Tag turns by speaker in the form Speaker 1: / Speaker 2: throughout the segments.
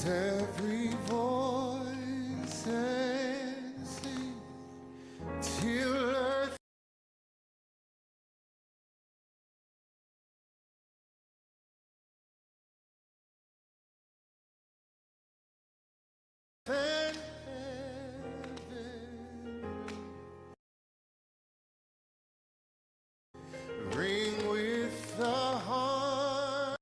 Speaker 1: Lift every voice and sing till earth and heaven ring with the heart.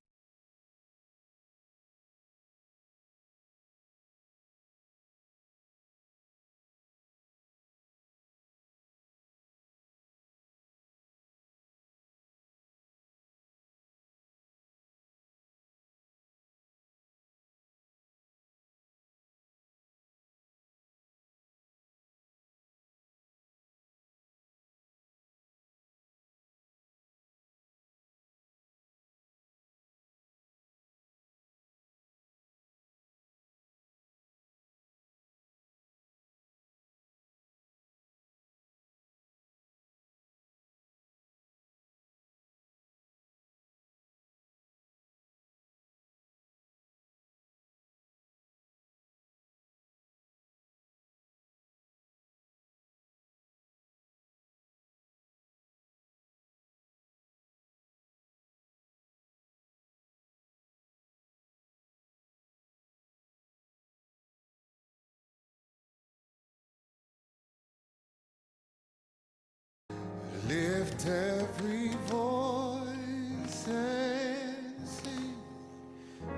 Speaker 1: Lift every voice and sing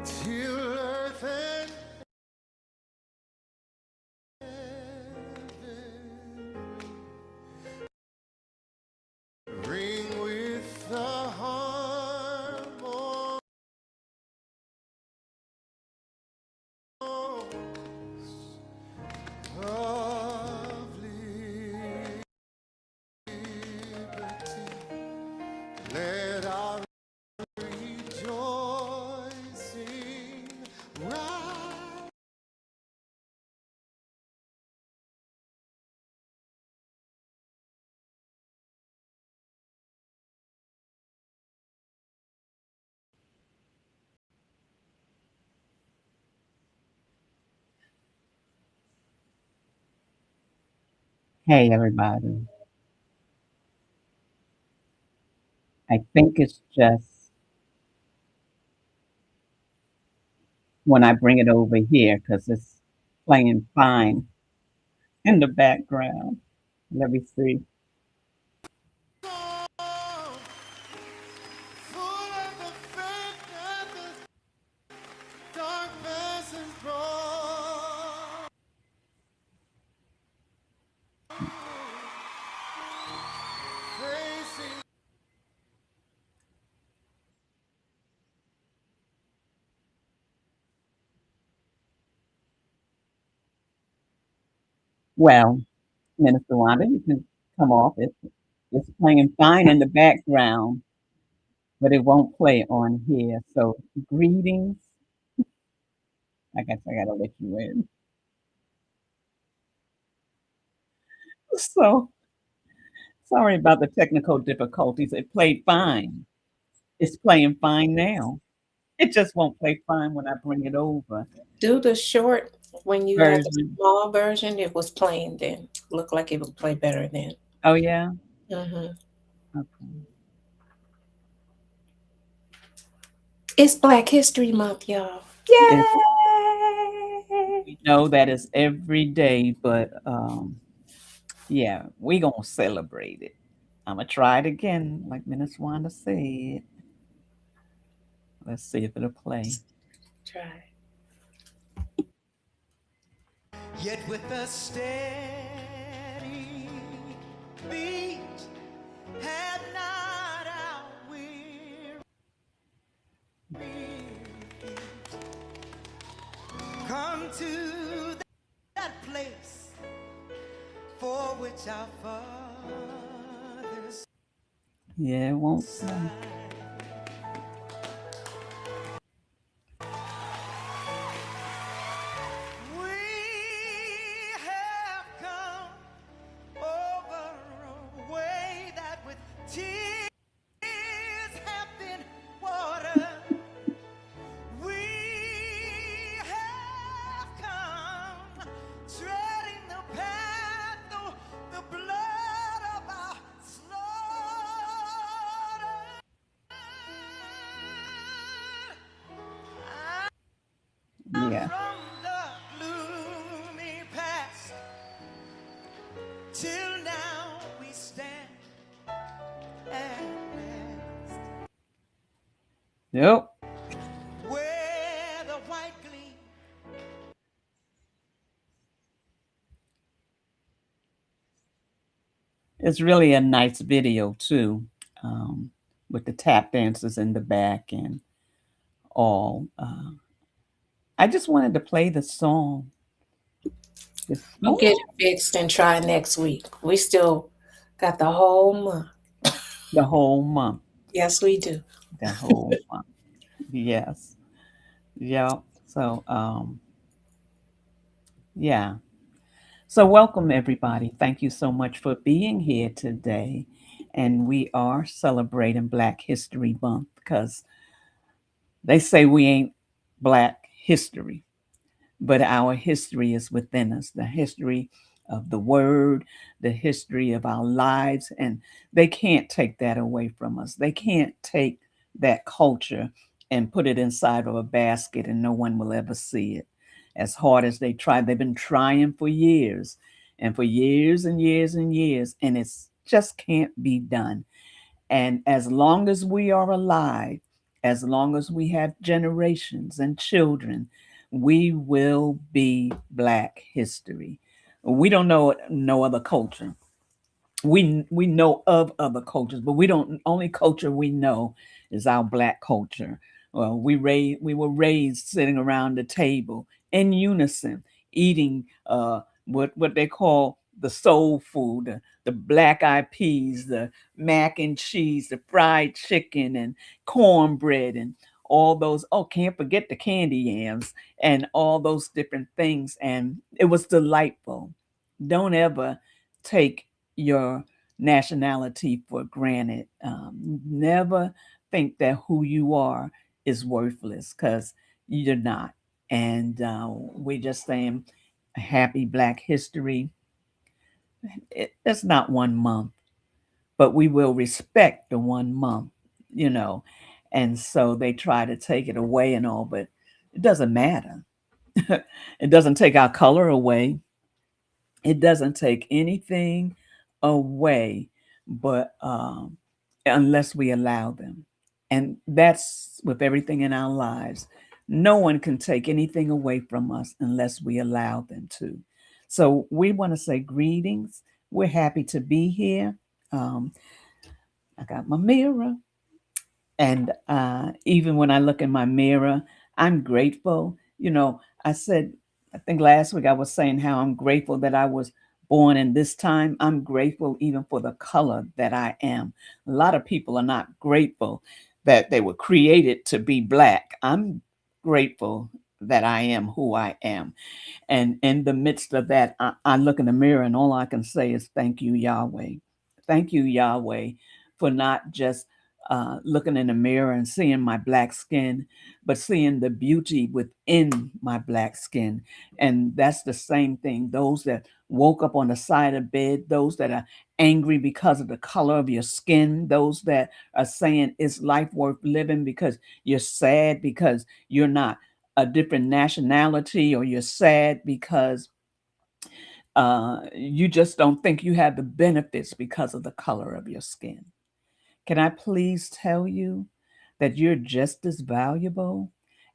Speaker 1: till earth and heaven ring with the harmonies of liberty. Let our rejoicing rise.
Speaker 2: Hey, everybody. I think it's just when I bring it over here because it's playing fine in the background. Let me see.
Speaker 1: Full of the faith that this dark past has brought. Facing
Speaker 2: Well, Minister Wanda, you can come off. It's playing fine in the background, but it won't play on here. So, greetings. I guess I got to let you in. So, sorry about the technical difficulties. It played fine. It's playing fine now. It just won't play fine when I bring it over.
Speaker 3: Do the short when you had the
Speaker 2: Version.
Speaker 3: small version, it was playing then. Looked like it would play better then.
Speaker 2: Oh, yeah?
Speaker 3: hmm
Speaker 2: Okay.
Speaker 3: It's Black History Month, y'all.
Speaker 2: It's,
Speaker 3: Yay!
Speaker 2: we know that is every day, but yeah, we gonna celebrate it. I'm gonna try it again, like Minister Wanda said. Let's see if it'll play.
Speaker 3: Try.
Speaker 1: yet with a steady beat, have not our weary feet come to that place for which our fathers
Speaker 2: Yeah, it won't play.
Speaker 1: sighed. We have come over a way that with tears have been watered. We have
Speaker 2: Yeah.
Speaker 1: from the gloomy past till now we stand at last
Speaker 2: Yep.
Speaker 1: where the white gleam
Speaker 2: It's really a nice video too, um, with the tap dancers in the back and all. I just wanted to play the song this
Speaker 3: We'll get it
Speaker 2: morning,
Speaker 3: fixed and try next week. We still got the whole month.
Speaker 2: the whole month,
Speaker 3: Yes, we do.
Speaker 2: the whole month. Yes. Yeah. So, yeah. So, welcome everybody. Thank you so much for being here today. And we are celebrating Black History Month because they say we ain't Black history, but our history is within us, the history of the word, the history of our lives, and they can't take that away from us. They can't take that culture and put it inside of a basket and no one will ever see it. As hard as they try, they've been trying for years and for years and years and years, and it's just can't be done. And as long as we are alive, as long as we have generations and children, we will be Black history. We don't know no other culture. We know of other cultures, but we don't. Only culture we know is our Black culture. Well, we were raised sitting around the table in unison, eating what they call the soul food, the black eyed peas, the mac and cheese, the fried chicken, and cornbread, and all those. Oh, can't forget the candy yams and all those different things. And it was delightful. Don't ever take your nationality for granted. Never think that who you are is worthless because you're not. And we're just saying happy Black History. It's not 1 month, but we will respect the 1 month, you know. And so they try to take it away and all, but it doesn't matter. It doesn't take our color away. It doesn't take anything away, but unless we allow them. And that's with everything in our lives. No one can take anything away from us unless we allow them to. So we want to say greetings. We're happy to be here. Um, I got my mirror. And even when I look in my mirror, I'm grateful. You know, I said, I think last week I was saying how I'm grateful that I was born in this time. I'm grateful even for the color that I am. A lot of people are not grateful that they were created to be Black. I'm grateful that I am who I am. And in the midst of that, I look in the mirror and all I can say is, thank you, Yahweh. Thank you, Yahweh, for not just looking in the mirror and seeing my Black skin, but seeing the beauty within my Black skin. And that's the same thing. Those that woke up on the side of bed, those that are angry because of the color of your skin, those that are saying, is life worth living because you're sad because you're not a different nationality, or you're sad because you just don't think you have the benefits because of the color of your skin. Can I please tell you that you're just as valuable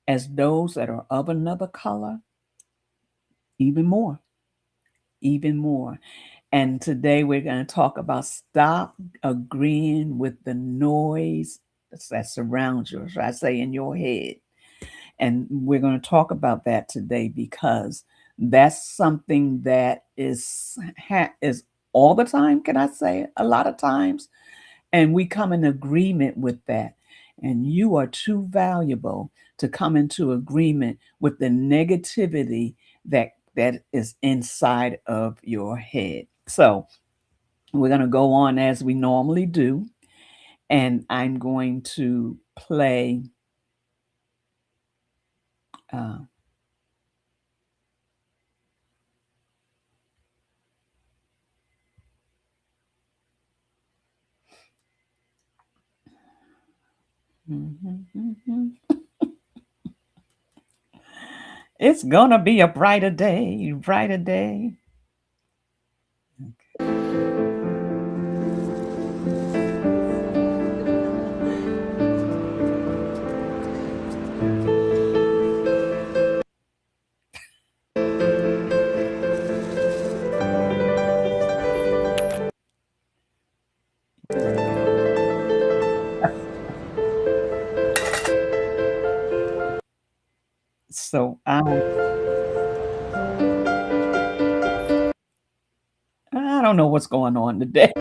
Speaker 2: as those that are of another color? Even more, even more. And today we're going to talk about stop agreeing with the noise that surrounds you, or should I say, in your head. And we're going to talk about that today because that's something that is all the time, can I say, a lot of times, and we come in agreement with that. And you are too valuable to come into agreement with the negativity that is inside of your head. So we're going to go on as we normally do, and I'm going to play uh, It's gonna be a brighter day, brighter day. So I don't know what's going on today.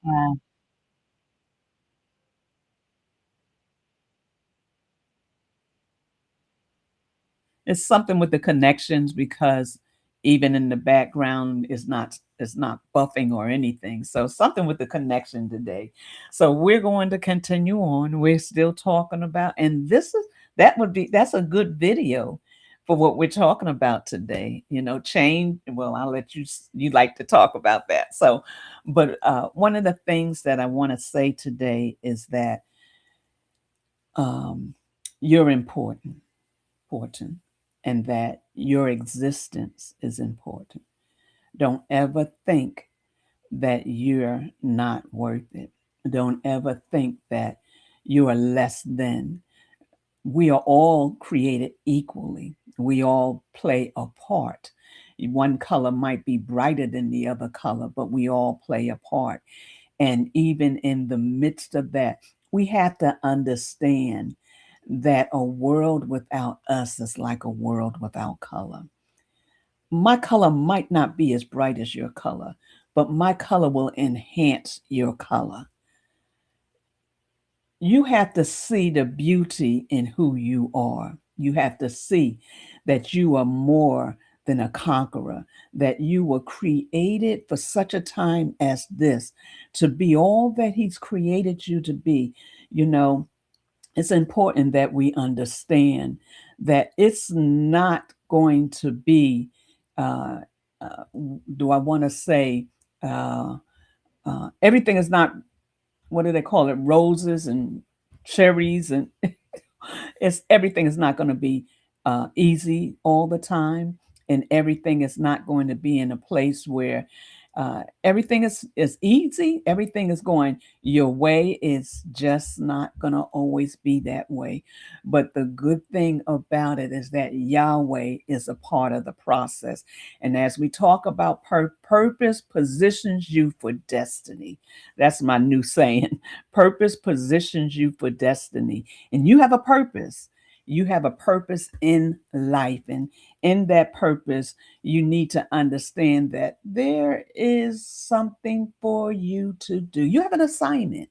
Speaker 2: Uh, it's something with the connections because even in the background is not buffing or anything. So something with the connection today. So we're going to continue on. We're still talking about, and that's a good video for what we're talking about today. Change. Well, I'll let you like to talk about that. So, but one of the things that I want to say today is that um, you're important, and that your existence is important. Don't ever think that you're not worth it. Don't ever think that you are less than. We are all created equally. We all play a part. One color might be brighter than the other color, but we all play a part. And even in the midst of that, we have to understand that a world without us is like a world without color. My color might not be as bright as your color, but my color will enhance your color. You have to see the beauty in who you are. You have to see that you are more than a conqueror, that you were created for such a time as this to be all that He's created you to be. You know, it's important that we understand that it's not going to be, uh, uh, do I want to say, uh, everything is not, what do they call it, roses and cherries and it's everything is not going to be easy all the time, and everything is not going to be in a place where everything is easy. Everything is going your way. It's just not going to always be that way. But the good thing about it is that Yahweh is a part of the process. And as we talk about purpose positions you for destiny. That's my new saying. Purpose positions you for destiny, and you have a purpose. You have a purpose in life, and in that purpose you need to understand that there is something for you to do. You have an assignment.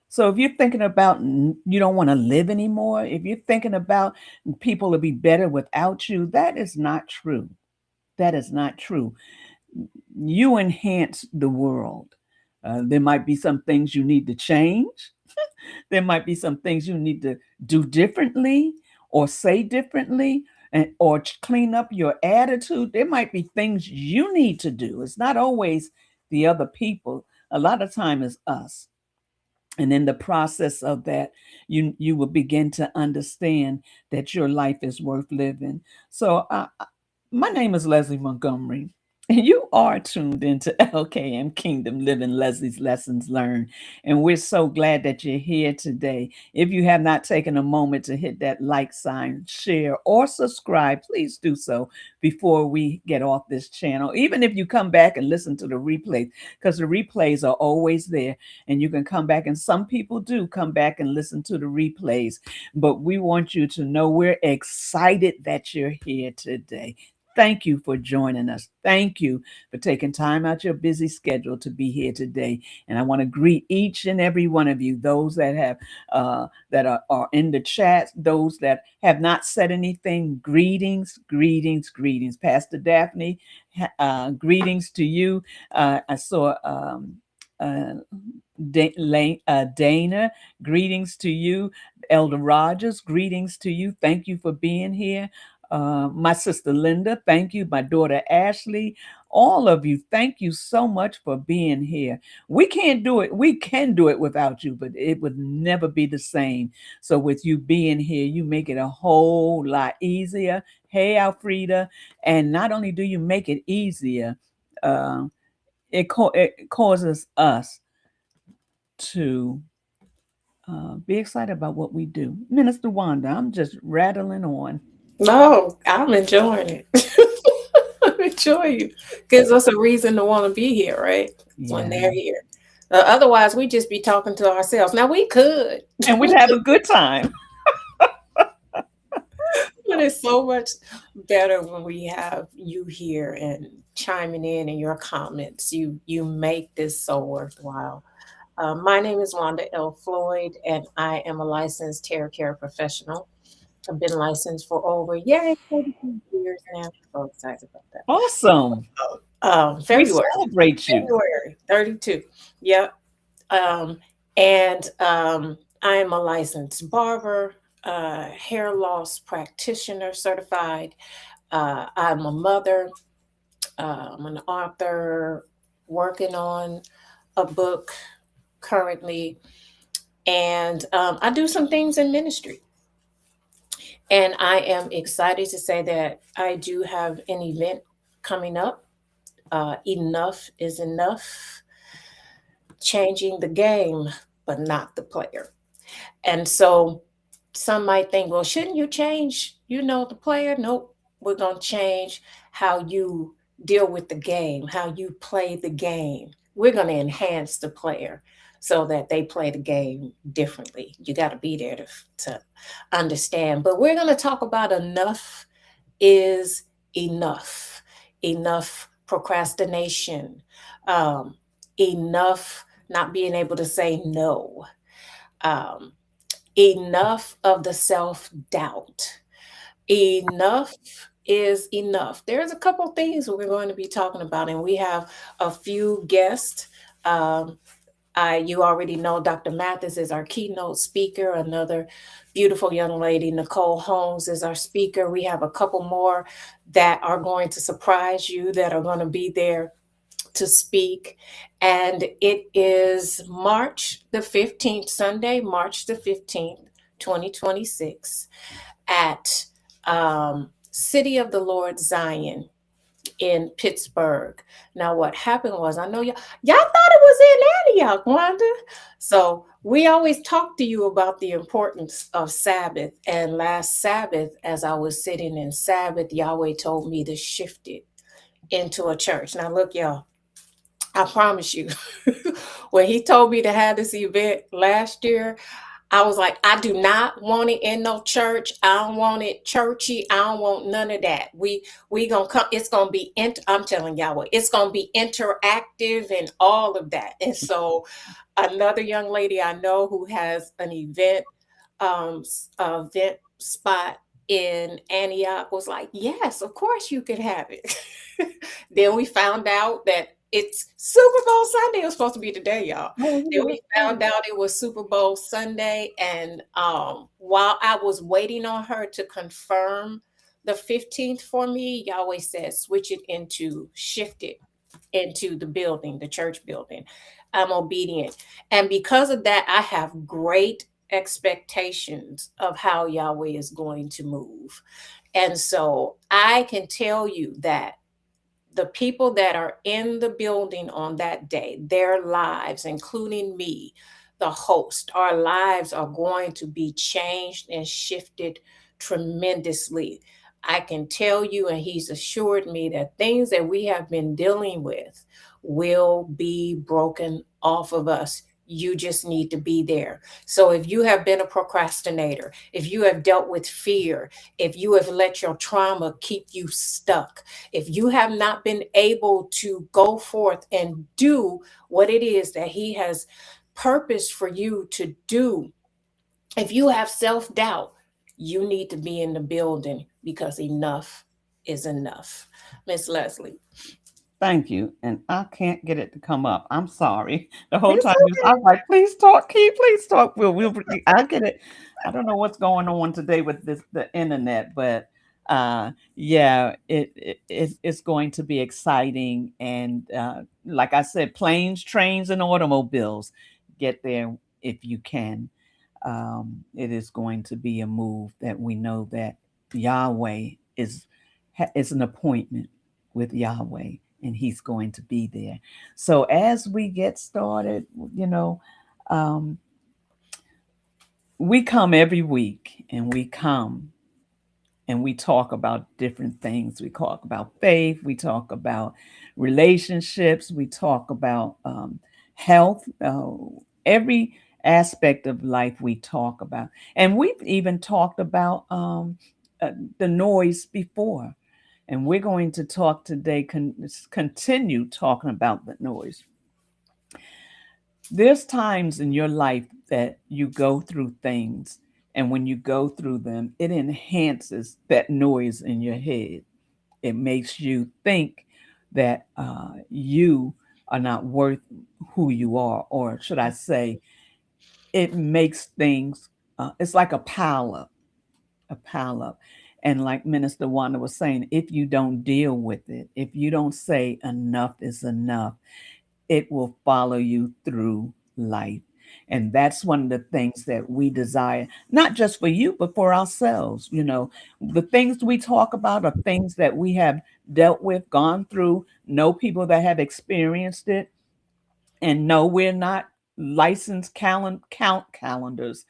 Speaker 2: So if you're thinking about you don't want to live anymore, if you're thinking about people will be better without you, that is not true. That is not true. You enhance the world. There might be some things you need to change. There might be some things you need to do differently or say differently, or clean up your attitude. There might be things you need to do. It's not always the other people. A lot of time it's us. And in the process of that, you will begin to understand that your life is worth living. So my name is Leslie Montgomery, and you are tuned into LKM Kingdom Living, Leslie's Lessons Learned. And we're so glad that you're here today. If you have not taken a moment to hit that like sign, share, or subscribe, please do so before we get off this channel. Even if you come back and listen to the replays, because the replays are always there, and you can come back. And some people do come back and listen to the replays. But we want you to know we're excited that you're here today. Thank you for joining us. Thank you for taking time out your busy schedule to be here today. And I want to greet each and every one of you, those that have that are in the chat, those that have not said anything. Greetings, greetings, greetings. Pastor Daphne, greetings to you. I saw uh, Dana, greetings to you. Elder Rogers, greetings to you. Thank you for being here. My sister Linda, thank you. My daughter Ashley, all of you, thank you so much for being here. We can't do it. We can do it without you, but it would never be the same. So with you being here, you make it a whole lot easier. Hey, Alfreda. And not only do you make it easier, uh, it causes us to be excited about what we do. Minister Wanda, I'm just rattling on.
Speaker 3: No, I'm enjoying it. I'm enjoying it. Gives us a reason to want to be here, right? When
Speaker 2: Yeah.
Speaker 3: they're here. Otherwise, we'd just be talking to ourselves. Now, we could,
Speaker 2: And we'd have a good time.
Speaker 3: but it's so much better when we have you here and chiming in and your comments. You make this so worthwhile. My name is Wanda L. Floyd, and I am a licensed hair care professional. I've been licensed for over 32 years now. So excited about that.
Speaker 2: Awesome. We
Speaker 3: February,
Speaker 2: celebrate you.
Speaker 3: February 32. Yep. And I am a licensed barber, hair loss practitioner certified. I'm a mother. I'm an author working on a book currently. And I do some things in ministry. And I am excited to say that I do have an event coming up. Enough is enough. Changing the game, but not the player. And so some might think, well, shouldn't you change, the player? Nope. We're going to change how you deal with the game, how you play the game. We're going to enhance the player so that they play the game differently. You got to be there to understand. But we're going to talk about enough is enough. Enough procrastination. Enough not being able to say no. Enough of the self-doubt. Enough is enough. There's a couple things we're going to be talking about, and we have a few guests. You already know Dr. Mathis is our keynote speaker. Another beautiful young lady, Nicole Holmes, is our speaker. We have a couple more that are going to surprise you that are going to be there to speak. And it is March the 15th, Sunday, March the 15th, 2026, at City of the Lord Zion in Pittsburgh. Now, what happened was, I know y'all thought it was in Antioch, Wanda. So we always talk to you about the importance of Sabbath. And last Sabbath, as I was sitting in Sabbath, Yahweh told me to shift it into a church. Now, look, y'all, I promise you, when he told me to have this event last year, I was like, I do not want it in no church. I don't want it churchy. I don't want none of that. We gonna come. It's gonna be. I'm telling y'all what. It's gonna be interactive and all of that. And so, another young lady I know who has an event spot in Antioch was like, yes, of course you could have it. Then we found out that it's Super Bowl Sunday. It was supposed to be today, y'all. Then we found out it was Super Bowl Sunday. And while I was waiting on her to confirm the 15th for me, Yahweh said, shift it into the building, the church building. I'm obedient. And because of that, I have great expectations of how Yahweh is going to move. And so I can tell you that the people that are in the building on that day, their lives, including me, the host, our lives are going to be changed and shifted tremendously. I can tell you, and he's assured me that things that we have been dealing with will be broken off of us. You just need to be there. So if you have been a procrastinator, if you have dealt with fear, if you have let your trauma keep you stuck, if you have not been able to go forth and do what it is that he has purposed for you to do, if you have self-doubt, you need to be in the building because enough is enough. Miss Leslie.
Speaker 2: Thank you. And I can't get it to come up. I'm sorry. The whole time I was like, please talk, Key, please talk. I'll get it. I don't know what's going on today with the internet, but Yeah, it's going to be exciting, and like I said, planes, trains, and automobiles, get there if you can. It is going to be a move that we know that Yahweh is an appointment with Yahweh, and He's going to be there. So as we get started, you know, um, we come every week, and we come and we talk about different things. We talk about faith, we talk about relationships, we talk about health, every aspect of life we talk about. And we've even talked about the noise before. And we're going to talk today, continue talking about the noise. There's times in your life that you go through things, and when you go through them, it enhances that noise in your head. It makes you think that you are not worth who you are, or should I say, it makes things, it's like a pile up, a pile up. And like Minister Wanda was saying, if you don't deal with it, if you don't say enough is enough, it will follow you through life. And that's one of the things that we desire, not just for you, but for ourselves. You know, the things we talk about are things that we have dealt with, gone through, know people that have experienced it, and no, we're not licensed calendars,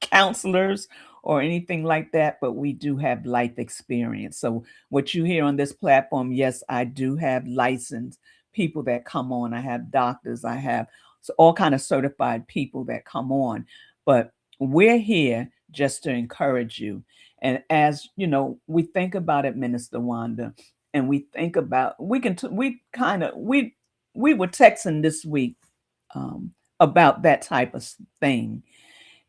Speaker 2: counselors, or anything like that, but we do have life experience. So what you hear on this platform, yes, I do have licensed people that come on. I have doctors, I have all kind of certified people that come on, but we're here just to encourage you. And as you know, we think about it, Minister Wanda, and we think about we were texting this week about that type of thing.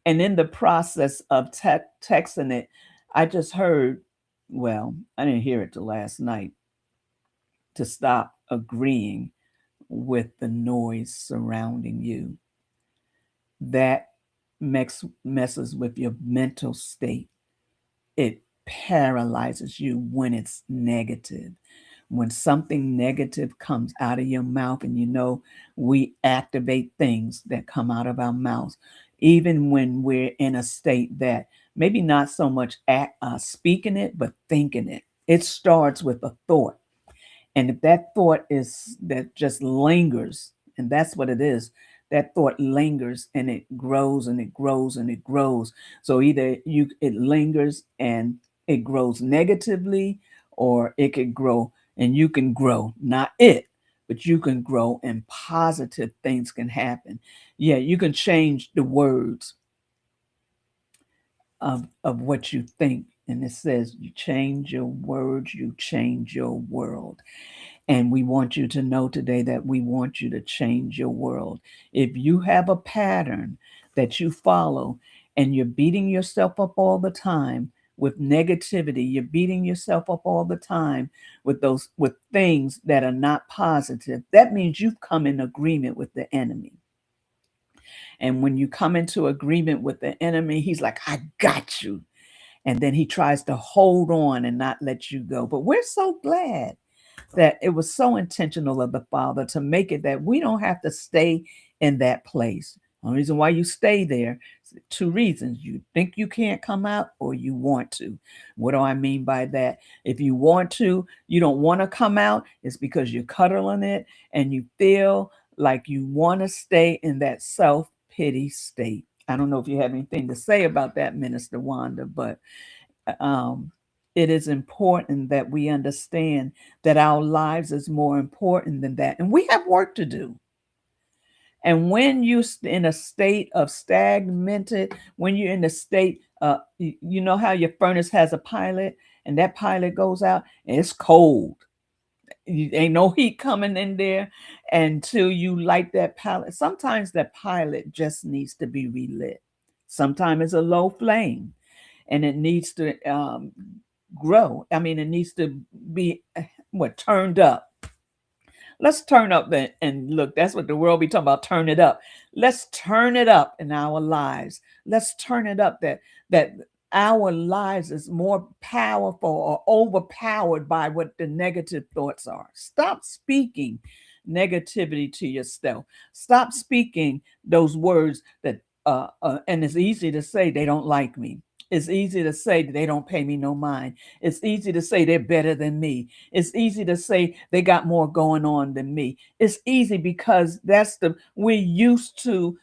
Speaker 2: And in the process of texting it, I just heard, well, I didn't hear it till last night, to stop agreeing with the noise surrounding you. That messes with your mental state. It paralyzes you when it's negative. When something negative comes out of your mouth, and you know, we activate things that come out of our mouths, even when we're in a state that maybe not so much speaking it, but thinking it. It starts with a thought. And if that thought is that just lingers, and that's what it is, that thought lingers and it grows and it grows and it grows. So either it lingers and it grows negatively, or it could grow and you can grow, not it, but you can grow and positive things can happen. Yeah, you can change the words of what you think. And it says, you change your words, you change your world. And we want you to know today that we want you to change your world. If you have a pattern that you follow and you're beating yourself up all the time with negativity, you're beating yourself up all the time with things that are not positive, that means you've come in agreement with the enemy. And when you come into agreement with the enemy, he's like, I got you. And then he tries to hold on and not let you go. But we're so glad that it was so intentional of the Father to make it that we don't have to stay in that place. The reason why you stay there, two reasons. You think you can't come out, or you want to. What do I mean by that? If you want to, you don't want to come out, it's because you're cuddling it and you feel like you want to stay in that self-pity state. I don't know if you have anything to say about that, Minister Wanda, but um, it is important that we understand that our lives is more important than that. And we have work to do. And when you're in a state of stagnated, when you're in a state, you know how your furnace has a pilot, and that pilot goes out and it's cold. Ain't no heat coming in there until you light that pilot. Sometimes that pilot just needs to be relit. Sometimes it's a low flame and it needs to grow. I mean, it needs to be turned up. Let's turn up and look. That's what the world be talking about. Turn it up. Let's turn it up in our lives. Let's turn it up. That our lives is more powerful or overpowered by what the negative thoughts are. Stop speaking negativity to yourself. Stop speaking those words that, and it's easy to say they don't like me. It's easy to say that they don't pay me no mind. It's easy to say they're better than me. It's easy to say they got more going on than me. It's easy because we're used to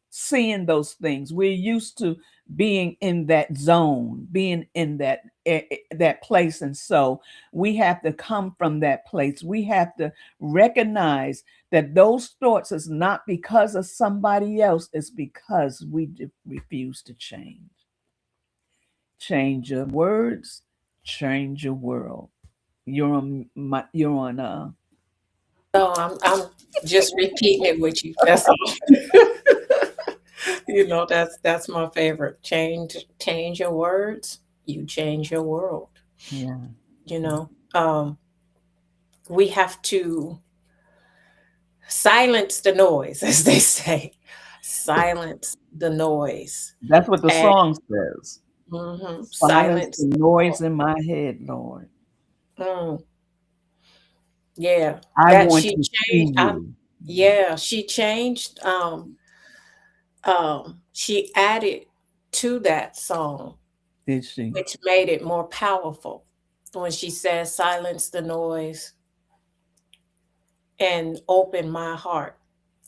Speaker 2: seeing those things. We're used to being in that zone, being in that place. And so we have to come from that place. We have to recognize that those thoughts is not because of somebody else, it's because we refuse to change. Change your words, change your world. You're on
Speaker 3: No, I'm just repeating it with you. That's all. That's my favorite. Change your words, you change your world.
Speaker 2: yeah.
Speaker 3: You know, we have to silence the noise, as they say. Silence the noise.
Speaker 2: That's what the
Speaker 3: And
Speaker 2: song says. Silence
Speaker 3: silence.
Speaker 2: the noise in my head, Lord.
Speaker 3: Mm, yeah,
Speaker 2: I
Speaker 3: that
Speaker 2: want
Speaker 3: she
Speaker 2: to see
Speaker 3: changed.
Speaker 2: you.
Speaker 3: Yeah, she changed. She added to that song,
Speaker 2: Did she?
Speaker 3: which made it more powerful when she says, "Silence the noise and open my heart."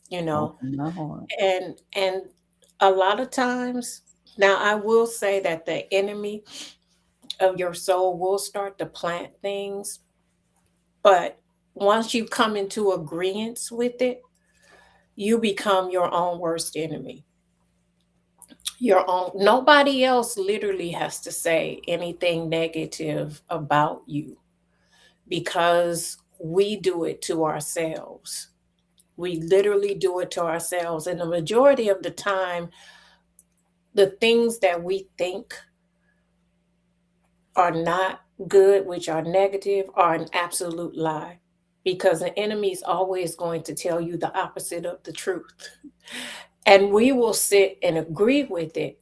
Speaker 3: You know,
Speaker 2: Open my heart.
Speaker 3: and a lot of times, now I will say that the enemy of your soul will start to plant things, but once you come into agreement with it, you become your own worst enemy. Your own, nobody else literally has to say anything negative about you, because we do it to ourselves. We literally do it to ourselves, and the majority of the time, the things that we think are not good, which are negative, are an absolute lie, because the enemy is always going to tell you the opposite of the truth. And we will sit and agree with it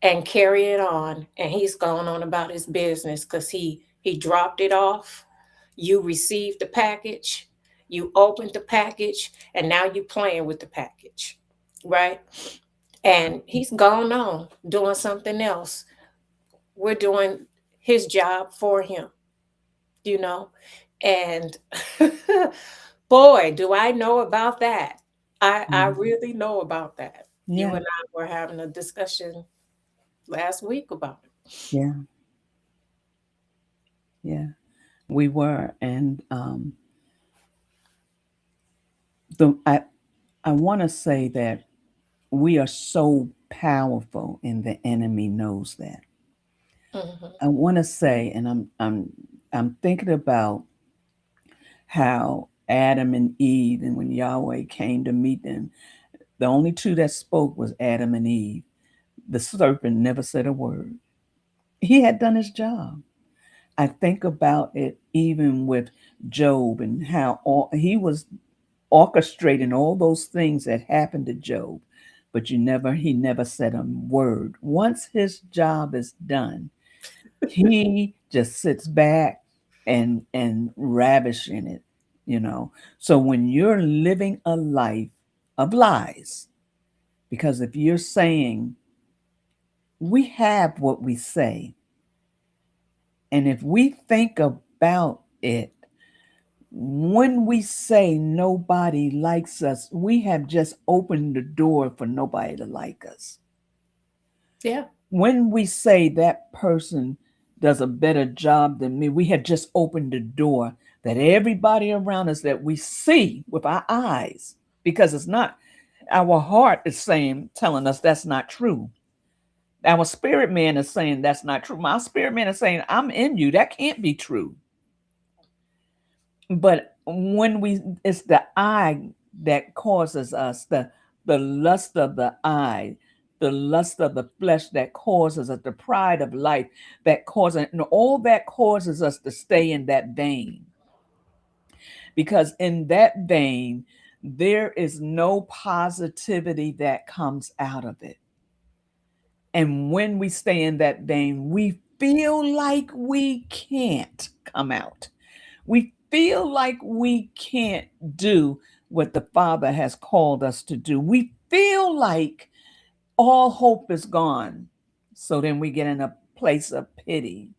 Speaker 3: and carry it on, and he's gone on about his business because he dropped it off. You received the package, you opened the package, and now you playing with the package, right? And he's gone on doing something else. We're doing his job for him, you know? And boy, do I know about that. I
Speaker 2: Mhm.
Speaker 3: really know about that. You
Speaker 2: Yeah,
Speaker 3: and I were having a discussion last week about it.
Speaker 2: yeah, yeah. We were, and the I want to say that we are so powerful, and the enemy knows that.
Speaker 3: Mhm.
Speaker 2: I want to say, and I'm thinking about how Adam and Eve, and when Yahweh came to meet them, the only two that spoke was Adam and Eve. The serpent never said a word. He had done his job. I think about it even with Job and how he was orchestrating all those things that happened to Job, but he never said a word. Once his job is done, he just sits back and ravish in it, you know. So when you're living a life of lies, because if you're saying we have what we say, and if we think about it, when we say nobody likes us, we have just opened the door for nobody to like us.
Speaker 3: Yeah.
Speaker 2: When we say that person does a better job than me, we have just opened the door that everybody around us that we see with our eyes, because it's not, our heart is saying, telling us that's not true. Our spirit man is saying that's not true. My spirit man is saying, I'm in you. That can't be true. But when it's the eye that causes us, the lust of the eye, the lust of the flesh that causes us, the pride of life that causes, and all that causes us to stay in that vein. Because in that vein, there is no positivity that comes out of it. And when we stay in that vein, we feel like we can't come out. We feel like we can't do what the Father has called us to do. We feel like all hope is gone. So then we get in a place of pity.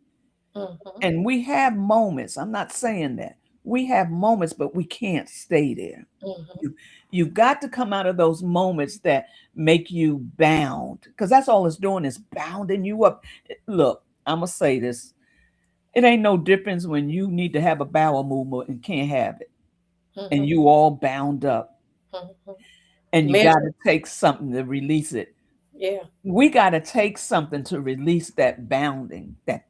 Speaker 3: Mhm.
Speaker 2: And we have moments. I'm not saying that. We have moments, but we can't stay there.
Speaker 3: Mhm.
Speaker 2: You got to come out of those moments that make you bound, because that's all it's doing is bounding you up. Look, I'm gonna say this. It ain't no difference when you need to have a bowel movement and can't have it, and
Speaker 3: Mhm.
Speaker 2: you all bound up,
Speaker 3: Mhm.
Speaker 2: and you got
Speaker 3: Mental,
Speaker 2: to take something to release it.
Speaker 3: yeah.
Speaker 2: We got to take something to release that bounding, that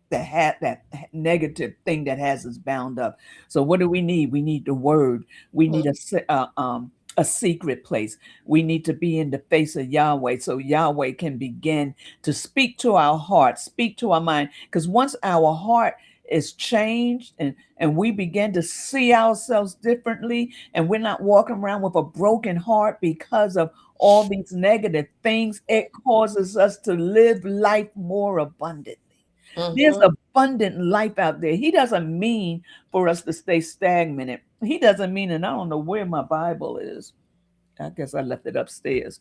Speaker 2: negative thing that has us bound up. So what do we need? We need the word. We need
Speaker 3: Mhm.
Speaker 2: a secret place. We need to be in the face of Yahweh, so Yahweh can begin to speak to our heart, speak to our mind. Because once our heart is changed, and we begin to see ourselves differently, and we're not walking around with a broken heart because of all these negative things, it causes us to live life more abundantly. There's
Speaker 3: Mhm.
Speaker 2: abundant life out there. He doesn't mean for us to stay stagnant. He doesn't mean, and I don't know where my Bible is. I guess I left it upstairs.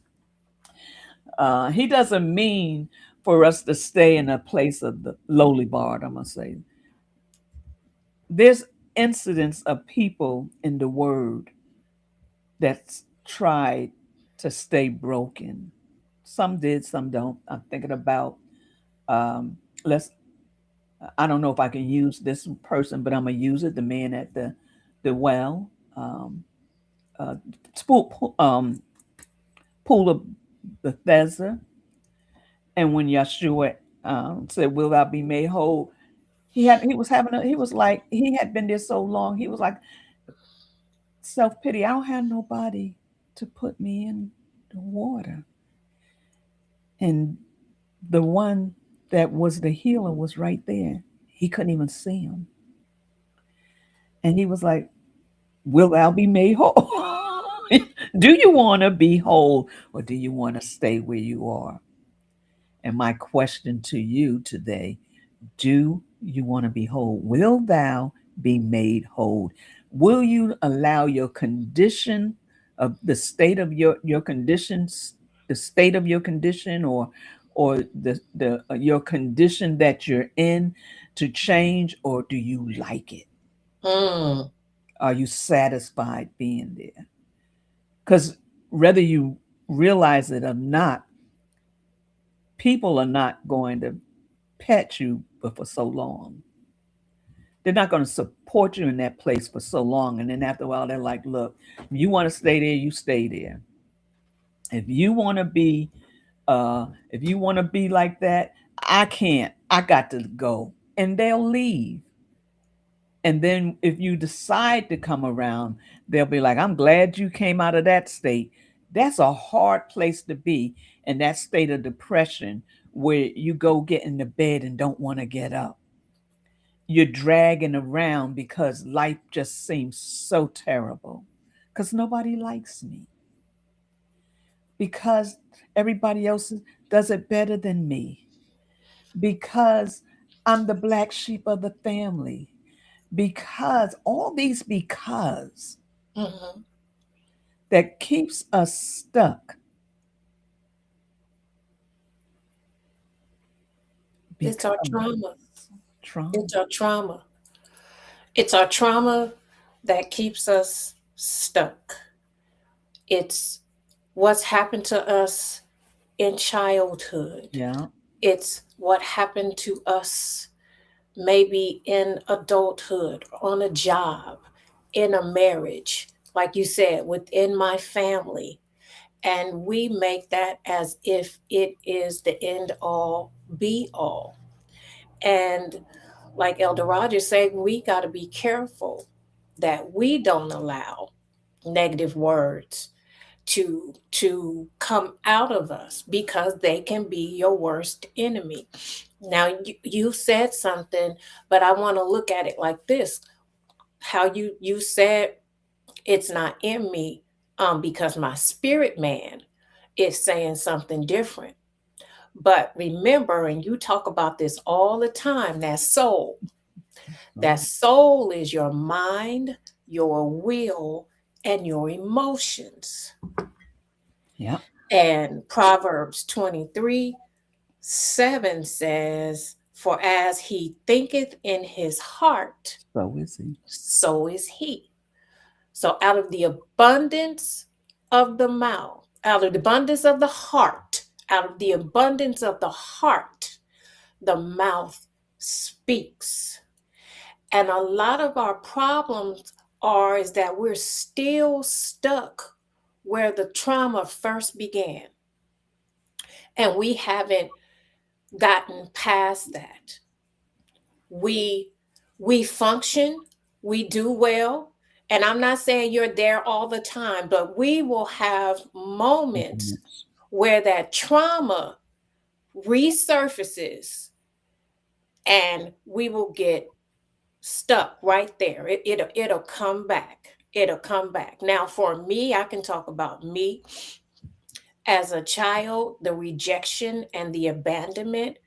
Speaker 2: He doesn't mean for us to stay in a place of the lowly bar. I'm gonna say there's incidents of people in the Word that's tried to stay broken. Some did, some don't. I'm thinking about um, let's. I don't know if I can use this person, but I'm gonna use it. The man at the well, uh, pool of Bethesda, and when Yeshua said, "Will thou be made whole?" He was like he had been there so long. He was like self pity. I don't have nobody to put me in the water, and the one that was the healer was right there. He couldn't even see him. And he was like, will thou be made whole? Do you want to be whole, or do you want to stay where you are? And my question to you today, do you want to be whole? Will thou be made whole? Will you allow your condition of the state of your conditions, the state of your condition, or the your condition that you're in to change, or do you like it?
Speaker 3: Mm.
Speaker 2: Are you satisfied being there? Because whether you realize it or not, people are not going to pet you for so long. They're not going to support you in that place for so long. And then after a while, they're like, look, if you want to stay there, you stay there. If you want to be, if you want to be like that, I can't. I got to go. And they'll leave. And then if you decide to come around, they'll be like, I'm glad you came out of that state. That's a hard place to be, in that state of depression where you go get in the bed and don't want to get up. You're dragging around because life just seems so terrible. Because nobody likes me. Because everybody else does it better than me. Because I'm the black sheep of the family. Because all these because
Speaker 3: Mhm.
Speaker 2: that keeps us stuck
Speaker 3: It's our
Speaker 2: because
Speaker 3: trauma.
Speaker 2: trauma.
Speaker 3: It's our trauma. It's our trauma that keeps us stuck. It's what's happened to us in childhood.
Speaker 2: Yeah.
Speaker 3: It's what happened to us maybe in adulthood, on a job, in a marriage, like you said, within my family. And we make that as if it is the end all be all. And like Elder Rogers said, we got to be careful that we don't allow negative words to come out of us, because they can be your worst enemy. Now you said something, but I want to look at it like this. How you said it's not in me, because my spirit man is saying something different. But remember, and you talk about this all the time, that soul. That soul is your mind, your will, and your emotions.
Speaker 2: Yeah.
Speaker 3: And Proverbs 23:7 says, "For as he thinketh in his heart,
Speaker 2: So is he.
Speaker 3: so is he." So out of the abundance of the mouth, out of the abundance of the heart, out of the abundance of the heart, the mouth speaks. And a lot of our problems are is that we're still stuck where the trauma first began. And we haven't gotten past that. We we function, we do well, and I'm not saying you're there all the time, but we will have moments where that trauma resurfaces and we will get stuck right there. It'll come back. It'll come back. Now, for me, I can talk about me as a child. The rejection and the abandonment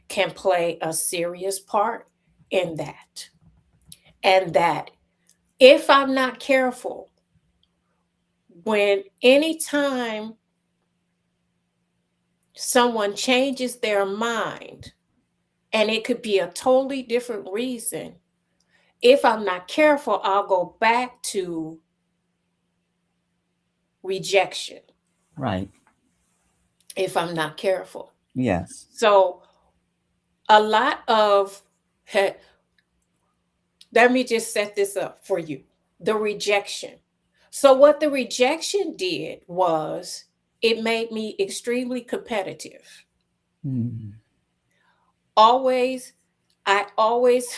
Speaker 3: can play a serious part in that. And that if I'm not careful, when anytime someone changes their mind, and it could be a totally different reason, if I'm not careful, I'll go back to rejection
Speaker 2: Right.
Speaker 3: if I'm not careful.
Speaker 2: Yes.
Speaker 3: So, a lot of, let me just set this up for you, the rejection. So, what the rejection did was it made me extremely competitive.
Speaker 2: Mm.
Speaker 3: Always, I always,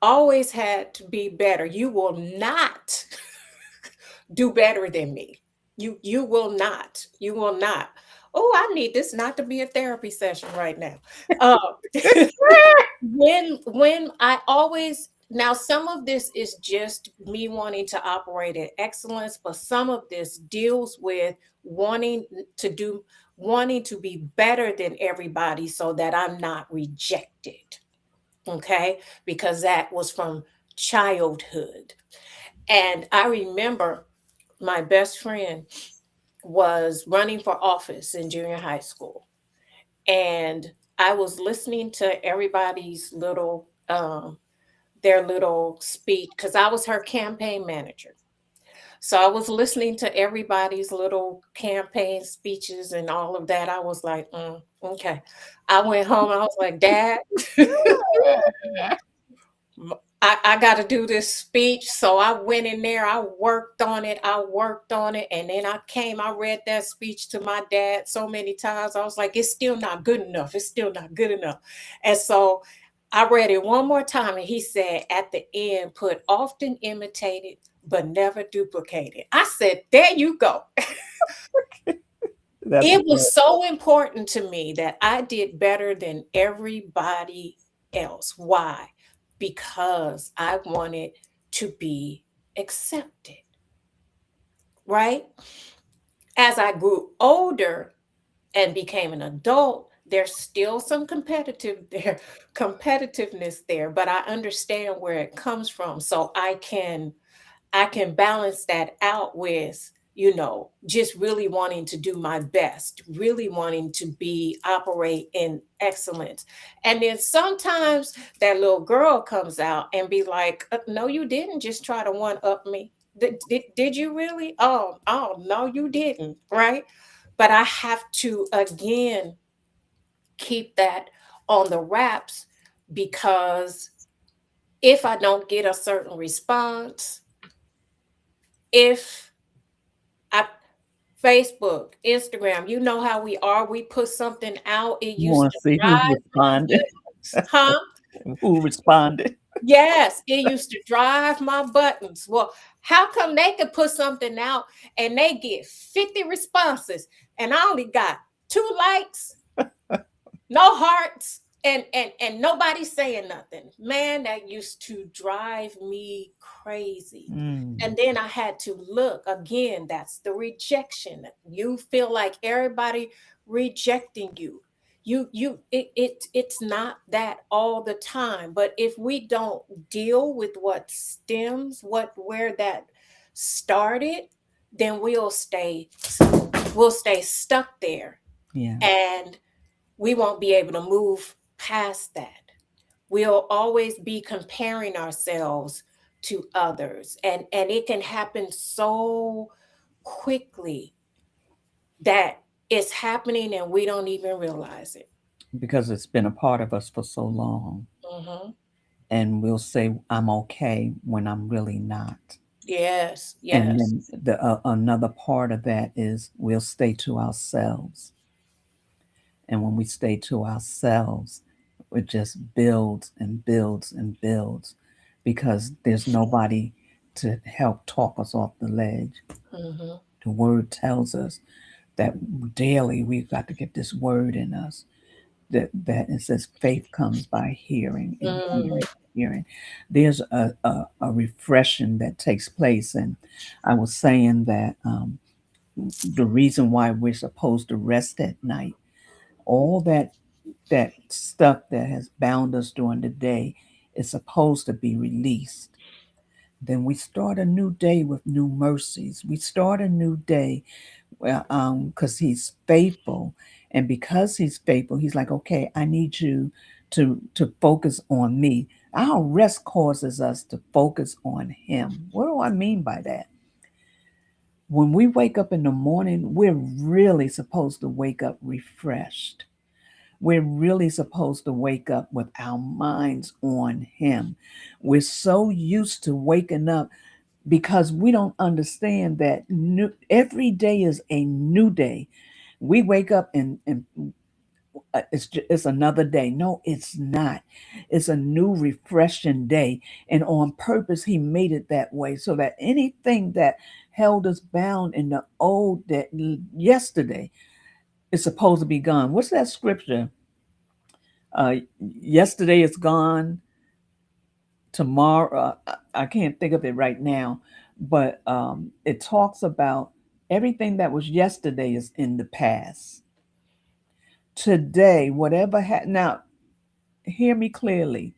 Speaker 3: always had to be better. You will not do better than me. You will not. You will not. Oh, I need this not to be a therapy session right now. Uh, when I always, now some of this is just me wanting to operate at excellence, but some of this deals with wanting to do wanting to be better than everybody so that I'm not rejected. Okay? Because that was from childhood. And I remember my best friend was running for office in junior high school. And I was listening to everybody's little their little speech because I was her campaign manager. So I was listening to everybody's little campaign speeches and all of that. I was like, okay. I went home. I was like, Dad, I got to do this speech. So I went in there, I worked on it, and then I read that speech to my dad so many times. I was like, it's still not good enough. It's still not good enough. And so I read it one more time, and he said at the end, put often imitated, but never duplicated. I said, there you go.
Speaker 2: That's
Speaker 3: It
Speaker 2: good.
Speaker 3: was so important to me that I did better than everybody else. Why? Because I wanted to be accepted, right? As I grew older and became an adult, there's still some competitiveness there, but I understand where it comes from. So I can balance that out with, just really wanting to do my best, really wanting to operate in excellence. And then sometimes that little girl comes out and be like, no, you didn't just try to one up me. Did you really? Oh, no, you didn't. Right. But I have to, again, keep that on the wraps because if I don't get a certain response, if I Facebook, Instagram, you know how we are. We put something out. It
Speaker 2: You
Speaker 3: used
Speaker 2: want
Speaker 3: to
Speaker 2: to see who
Speaker 3: drive my
Speaker 2: responded?
Speaker 3: buttons. Huh?
Speaker 2: Who responded?
Speaker 3: Yes, it used to drive my buttons. Well, how come they could put something out and they get 50 responses and I only got 2 likes, no hearts, and nobody saying nothing? Man, that used to drive me crazy.
Speaker 2: Mm.
Speaker 3: And then I had to look again. That's the rejection. You feel like everybody rejecting you. it's not that all the time, but if we don't deal with what stems, where that started, then we'll stay stuck there,
Speaker 2: Yeah.
Speaker 3: and we won't be able to move past that. We'll always be comparing ourselves to others, and it can happen so quickly that it's happening and we don't even realize it.
Speaker 2: Because it's been a part of us for so long.
Speaker 3: Hmm.
Speaker 2: And we'll say, I'm okay when I'm really not.
Speaker 3: Yes,
Speaker 2: And
Speaker 3: yes.
Speaker 2: then another part of that is we'll stay to ourselves. And when we stay to ourselves, it just builds and builds and builds because there's nobody to help talk us off the ledge.
Speaker 3: Hmm.
Speaker 2: The word tells us that daily we've got to get this word in us. That it says faith comes by hearing and
Speaker 3: Mm.
Speaker 2: hearing and hearing. There's a refreshing that takes place. And I was saying that the reason why we're supposed to rest at night, all that stuff that has bound us during the day is supposed to be released. Then we start a new day with new mercies. We start a new day because he's faithful, and because he's faithful, he's like, okay, I need you to focus on me. Our rest causes us to focus on him. What do I mean by that? When we wake up in the morning, we're really supposed to wake up refreshed. We're really supposed to wake up with our minds on him. We're so used to waking up because we don't understand that every day is a new day. We wake up and it's another day. No, it's not. It's a new, refreshing day. And on purpose, he made it that way so that anything that held us bound in the old that yesterday is supposed to be gone. What's that scripture? Uh, Yesterday is gone. Tomorrow, I can't think of it right now, but it talks about everything that was yesterday is in the past. Today, whatever now, hear me clearly.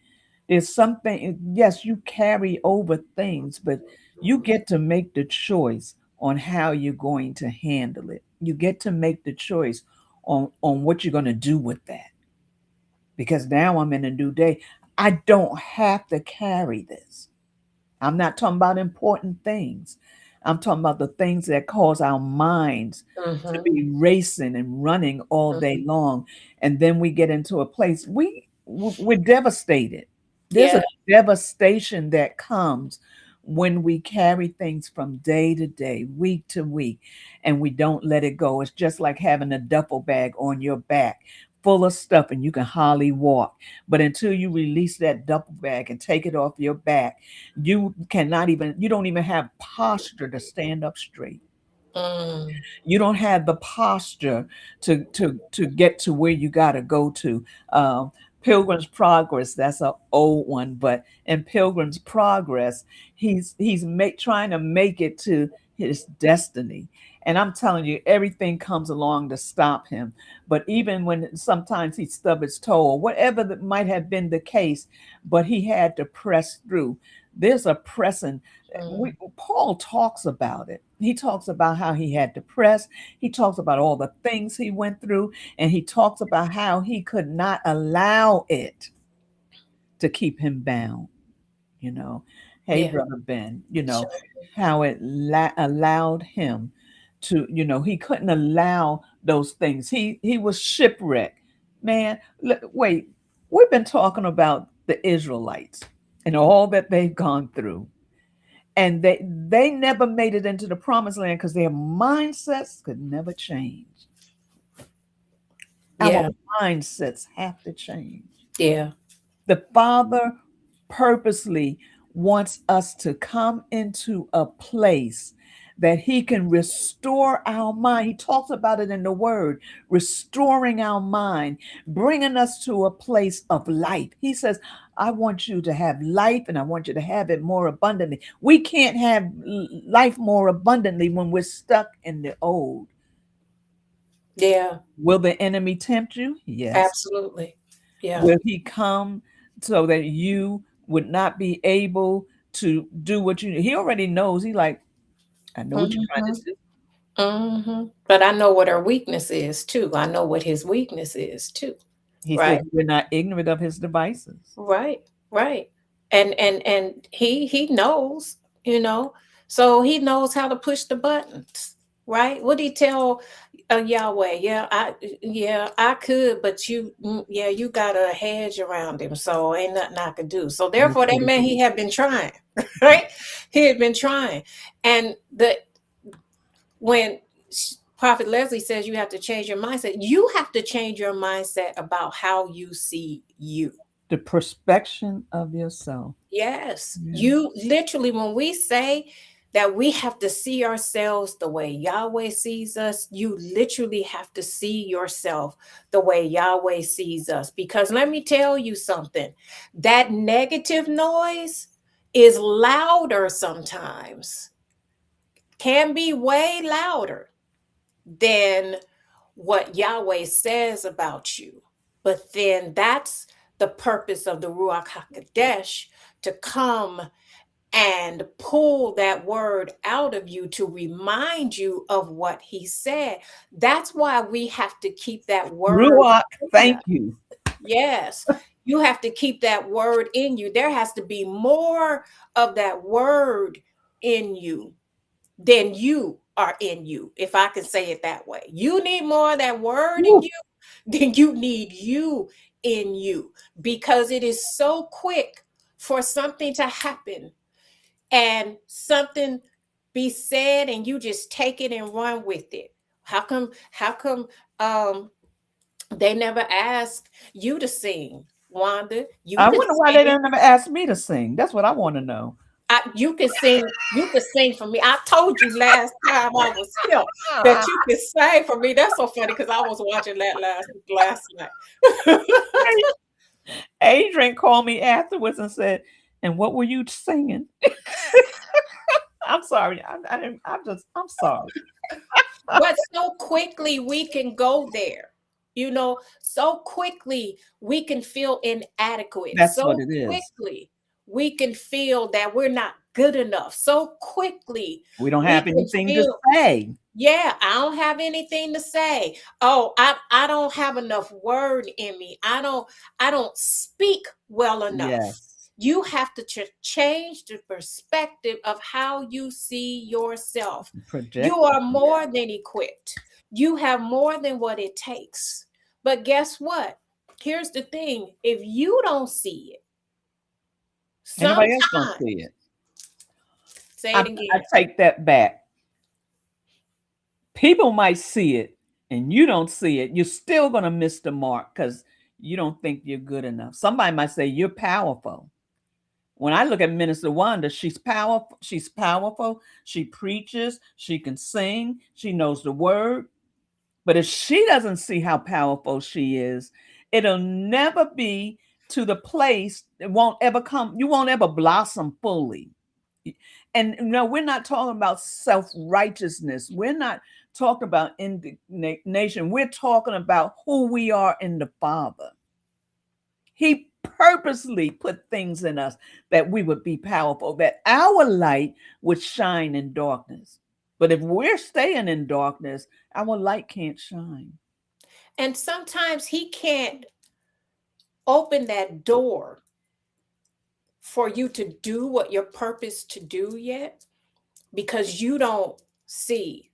Speaker 2: There's something, yes, you carry over things, but you get to make the choice on how you're going to handle it. You get to make the choice on what you're going to do with that. Because now I'm in a new day. I don't have to carry this. I'm not talking about important things. I'm talking about the things that cause our minds to
Speaker 3: Hmm.
Speaker 2: be racing and running all day
Speaker 3: Hmm.
Speaker 2: long. And then we get into a place we're devastated. There's
Speaker 3: Yeah.
Speaker 2: a devastation that comes when we carry things from day to day, week to week, and we don't let it go. It's just like having a duffel bag on your back full of stuff and you can hardly walk. But until you release that duffel bag and take it off your back, you don't even have posture to stand up straight.
Speaker 3: Mm.
Speaker 2: You don't have the posture to get to where you got to go to. um, Pilgrim's Progress, that's an old one, but in Pilgrim's Progress, trying to make it to his destiny. And I'm telling you, everything comes along to stop him. But even when sometimes he stubbed his toe or whatever that might have been the case, but he had to press through. There's a pressing.
Speaker 3: Mm.
Speaker 2: Paul talks about it. He talks about how he had to press. He talks about all the things he went through, and he talks about how he could not allow it to keep him bound. You know, hey,
Speaker 3: Yeah.
Speaker 2: brother Ben,
Speaker 3: Sure.
Speaker 2: how it allowed him to, he couldn't allow those things. He was shipwrecked. Man, wait, we've been talking about the Israelites and all that they've gone through, and they never made it into the promised land because their mindsets could never change. Our
Speaker 3: Yeah.
Speaker 2: mindsets have to change.
Speaker 3: Yeah.
Speaker 2: The Father purposely wants us to come into a place that he can restore our mind. He talks about it in the word, restoring our mind, bringing us to a place of life. He says, I want you to have life and I want you to have it more abundantly. We can't have life more abundantly when we're stuck in the old.
Speaker 3: Yeah,
Speaker 4: Will the enemy tempt you? Yes.
Speaker 3: absolutely. Yeah.
Speaker 4: Will he come so that you would not be able to do what you he already knows. He like, I know what you're trying
Speaker 3: Hmm.
Speaker 4: to do.
Speaker 3: But I know what her weakness is too. I know what his weakness is too.
Speaker 4: He said,
Speaker 3: Right.
Speaker 4: we're not ignorant of his devices.
Speaker 3: Right. Right. And he knows, you know, so he knows how to push the buttons. Right. What did he tell Yahweh? Yeah, I could, but yeah, you got a hedge around him, so ain't nothing I could do. So
Speaker 4: That's
Speaker 3: therefore, that
Speaker 4: what it
Speaker 3: meant
Speaker 4: is.
Speaker 3: he had been trying, right? He had been trying, and when Prophet Leslie says you have to change your mindset, you have to change your mindset about how you see you.
Speaker 4: The perspection of yourself.
Speaker 3: Yes,
Speaker 4: Yeah.
Speaker 3: you literally, when we say that we have to see ourselves the way Yahweh sees us, you literally have to see yourself the way Yahweh sees us. Because let me tell you something, that negative noise is louder sometimes, can be way louder than what Yahweh says about you. But then that's the purpose of the Ruach HaKodesh, to come and pull that word out of you to remind you of what he said. That's why we have to keep that word
Speaker 4: Ruach,
Speaker 3: in
Speaker 4: thank
Speaker 3: us.
Speaker 4: you.
Speaker 3: Yes, you have to keep that word in you. There has to be more of that word in you than you are in you, if I can say it that way. You need more of that word in
Speaker 4: Woo.
Speaker 3: you than you need you in you, because it is so quick for something to happen and something be said and you just take it and run with it. How come um they never ask you to sing, Wanda? You
Speaker 4: I
Speaker 3: could
Speaker 4: wonder why they
Speaker 3: sing.
Speaker 4: didn't ever ask me to sing. That's what I want to know.
Speaker 3: You can sing. You can sing for me. I told you last time I was here that you can sing for me. That's so funny because I was watching that last night.
Speaker 4: Adrian called me afterwards and said, "And what were you singing?" I'm sorry. I didn't. I'm sorry.
Speaker 3: But so quickly we can go there. So quickly we can feel inadequate.
Speaker 4: That's what
Speaker 3: So
Speaker 4: it is.
Speaker 3: quickly we can feel that we're not good enough. So quickly
Speaker 4: We don't
Speaker 3: we
Speaker 4: have
Speaker 3: can
Speaker 4: anything to
Speaker 3: feel,
Speaker 4: say.
Speaker 3: yeah, I don't have anything to say. Oh, I don't have enough word in me. I don't speak well enough.
Speaker 4: Yes.
Speaker 3: You have to change the perspective of how you see yourself. You
Speaker 4: Projected.
Speaker 3: are more than equipped. You have more than what it takes. But guess what? Here's the thing. If you don't see it,
Speaker 4: Ain't nobody else gonna
Speaker 3: sometimes,
Speaker 4: see it.
Speaker 3: say it
Speaker 4: I
Speaker 3: again.
Speaker 4: take that back. People might see it and you don't see it. You're still gonna miss the mark because you don't think you're good enough. Somebody might say you're powerful. When I look at Minister Wanda, she's powerful. She's powerful. She preaches. She can sing. She knows the word. But if she doesn't see how powerful she is, it'll never be to the place. It won't ever come. You won't ever blossom fully. And no, we're not talking about self righteousness. We're not talking about indignation. We're talking about who we are in the Father. He purposely put things in us that we would be powerful, that our light would shine in darkness. But if we're staying in darkness, our light can't shine.
Speaker 3: And sometimes he can't open that door for you to do what you're purposed to do yet, because you don't see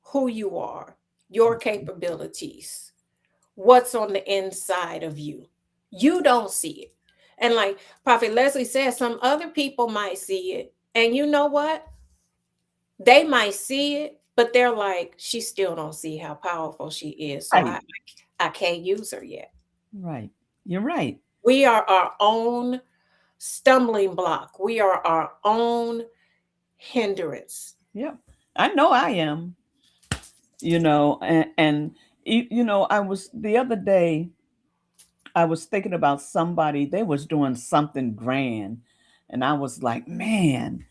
Speaker 3: who you are, your capabilities, what's on the inside of you. You don't see it. And like Prophet Leslie said, some other people might see it. And you know what? They might see it, but they're like, she still don't see how powerful she is. So
Speaker 4: Right.
Speaker 3: I can't use her yet.
Speaker 4: Right. You're right.
Speaker 3: We are our own stumbling block. We are our own hindrance.
Speaker 4: Yeah. I know I am, and I was the other day, I was thinking about somebody, they was doing something grand. And I was like, man,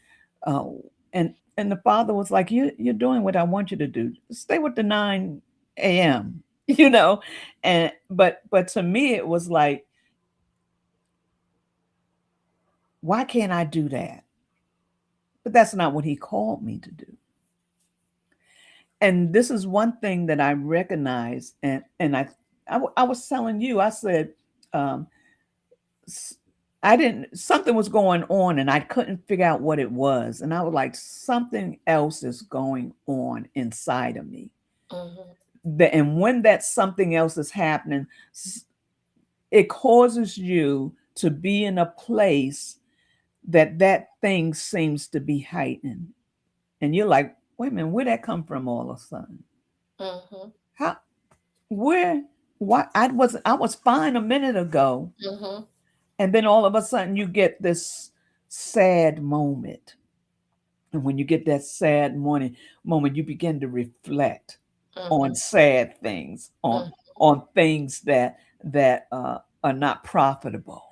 Speaker 4: and the father was like, you're doing what I want you to do. Stay with the 9 a.m. You know, and but to me it was like, why can't I do that? But that's not what he called me to do. And this is one thing that I recognize, and I was telling you, I said, um, I didn't, something was going on and I couldn't figure out what it was. And I was like, something else is going on inside of me. And when that something else is happening, it causes you to be in a place that thing seems to be heightened. And you're like, wait a minute, where'd that come from all of a sudden? How, where, why? I was fine a minute ago. And then all of a sudden you get this sad moment. And when you get that sad moment, you begin to reflect on sad things, on things that are not profitable.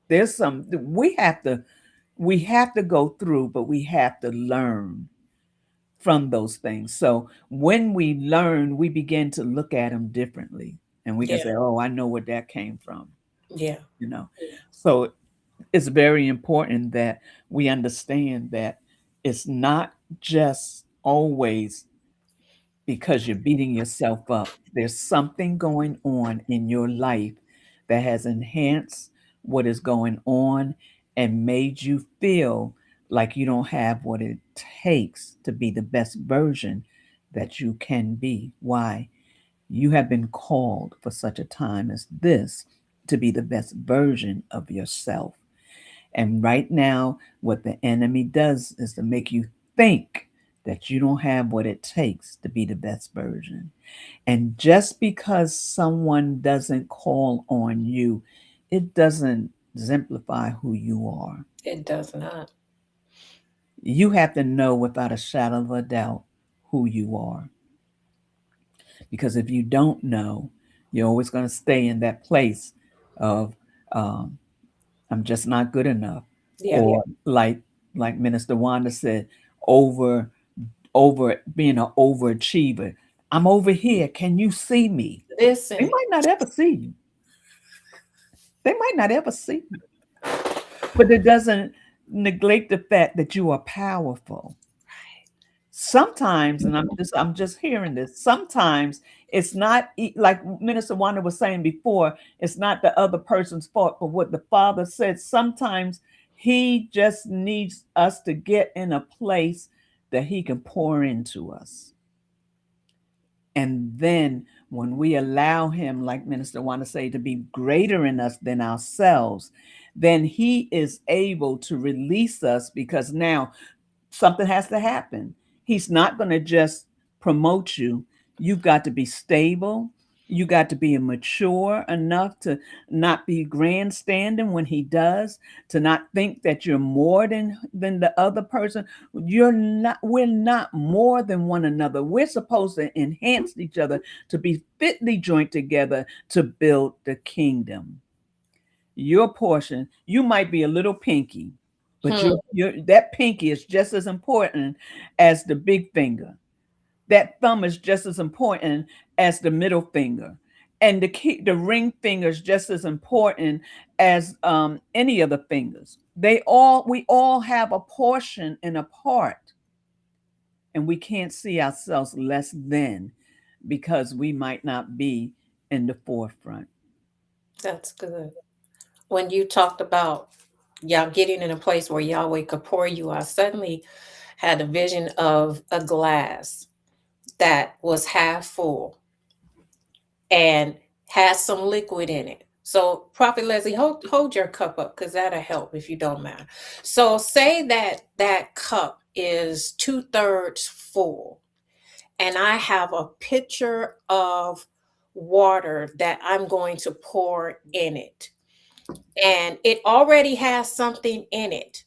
Speaker 4: There's some we have to go through, but we have to learn from those things. So when we learn, we begin to look at them differently, and we can say, "Oh, I know where that came from."
Speaker 3: Yeah.
Speaker 4: You know, so it's very important that we understand that it's not just always because you're beating yourself up. There's something going on in your life that has enhanced what is going on and made you feel like you don't have what it takes to be the best version that you can be. Why? You have been called for such a time as this to be the best version of yourself. And right now, what the enemy does is to make you think that you don't have what it takes to be the best version. And just because someone doesn't call on you, it doesn't exemplify who you are.
Speaker 3: It does not.
Speaker 4: You have to know without a shadow of a doubt who you are. Because if you don't know, you're always going to stay in that place of, I'm just not good enough.
Speaker 3: Yeah.
Speaker 4: Or like Minister Wanda said, over being an overachiever. I'm over here. Can you see me? They
Speaker 3: Listen,
Speaker 4: might not ever see you. They might not ever see you. But it doesn't neglect the fact that you are powerful. Sometimes, and I'm just hearing this. Sometimes it's not like Minister Wanda was saying before. It's not the other person's fault, but what the Father said. Sometimes He just needs us to get in a place that He can pour into us, and then when we allow Him, like Minister Wanda say, to be greater in us than ourselves, then He is able to release us, because now something has to happen. He's not going to just promote you. You've got to be stable. You got to be mature enough to not be grandstanding when he does, to not think that you're more than the other person. You're not, we're not more than one another. We're supposed to enhance each other, to be fitly joined together to build the kingdom. Your portion, you might be a little pinky, but that pinky is just as important as the big finger. That thumb is just as important as the middle finger. And the ring finger is just as important as any of the fingers. We all have a portion and a part. And we can't see ourselves less than because we might not be in the forefront.
Speaker 3: that's good. When you talked about y'all getting in a place where Yahweh could pour you, I suddenly had a vision of a glass that was half full and has some liquid in it. So, Prophet Leslie, hold your cup up, because that'll help if you don't mind. So, say that cup is 2/3 full, and I have a pitcher of water that I'm going to pour in it. And it already has something in it,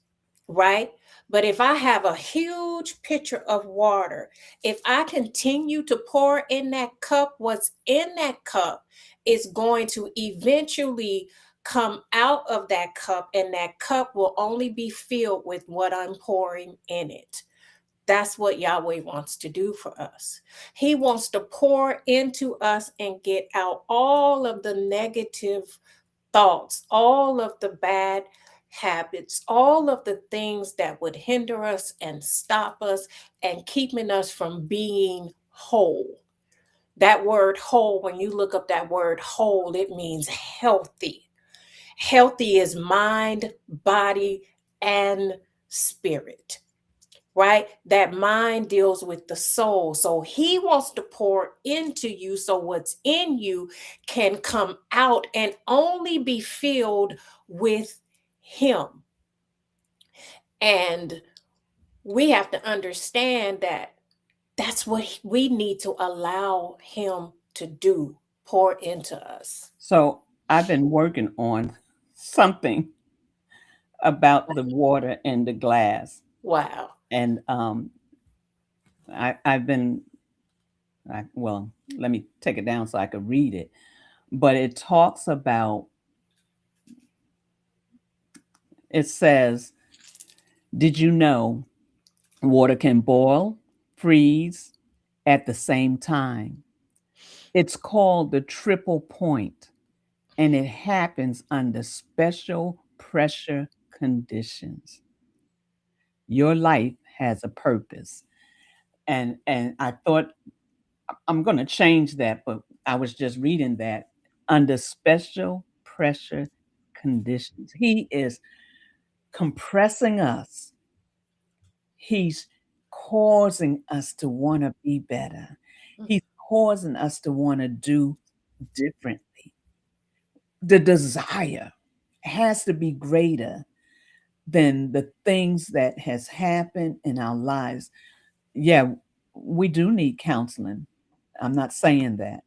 Speaker 3: right? But if I have a huge pitcher of water, if I continue to pour in that cup, what's in that cup is going to eventually come out of that cup, and that cup will only be filled with what I'm pouring in it. That's what Yahweh wants to do for us. He wants to pour into us and get out all of the negative thoughts, all of the bad habits, all of the things that would hinder us and stop us and keeping us from being whole. That word whole, when you look up that word whole, it means healthy. Healthy is mind, body, and spirit, right? That mind deals with the soul. So he wants to pour into you so what's in you can come out and only be filled with him. And we have to understand that that's what we need to allow him to do, pour into us.
Speaker 4: So I've been working on something about the water in the glass.
Speaker 3: Wow.
Speaker 4: And I've been, well, let me take it down so I could read it. But it talks about, it says, did you know water can boil, freeze at the same time? It's called the triple point, and it happens under special pressure conditions. Your life has a purpose. And I thought I'm going to change that, but I was just reading that under special pressure conditions. He is compressing us. He's causing us to want to be better. He's causing us to want to do differently. The desire has to be greater than the things that has happened in our lives. Yeah, we do need counseling. I'm not saying that.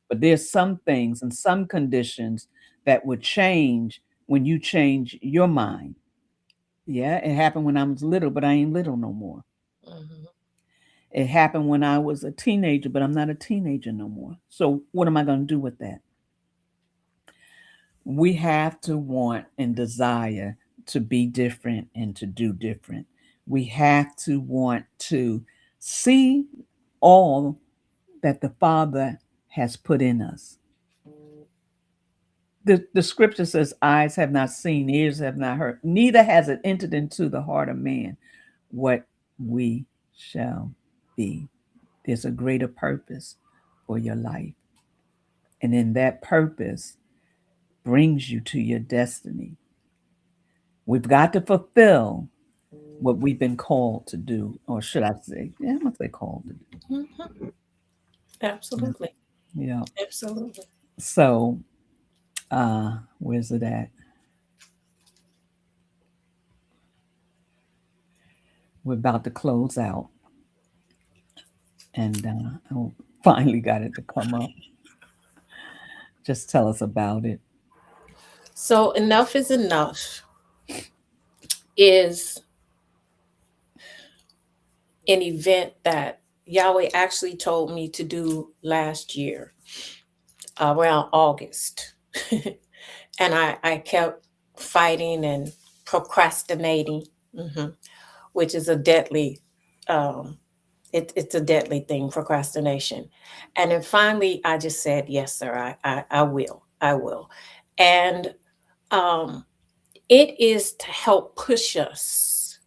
Speaker 4: But there's some things and some conditions that would change when you change your mind. Yeah, it happened when I was little, but I ain't little no more.
Speaker 3: Mhm.
Speaker 4: It happened when I was a teenager, but I'm not a teenager no more. So what am I going to do with that? We have to want and desire to be different and to do different. We have to want to see all that the Father has put in us. The scripture says, eyes have not seen, ears have not heard, neither has it entered into the heart of man what we shall be. There's a greater purpose for your life. And in that purpose brings you to your destiny. We've got to fulfill what we've been called to do, or should I say, yeah, I'm gonna say called to do.
Speaker 3: Mhm. Absolutely.
Speaker 4: Yeah.
Speaker 3: Absolutely.
Speaker 4: So where's it at? We're about to close out. And I finally got it to come up. Just tell us about it.
Speaker 3: So, enough is enough is an event that Yahweh actually told me to do last year around August. And I kept fighting and procrastinating, which is a deadly, it's a deadly thing, procrastination. And then finally, I just said, yes, sir, I will. I will. And um, it is to help push us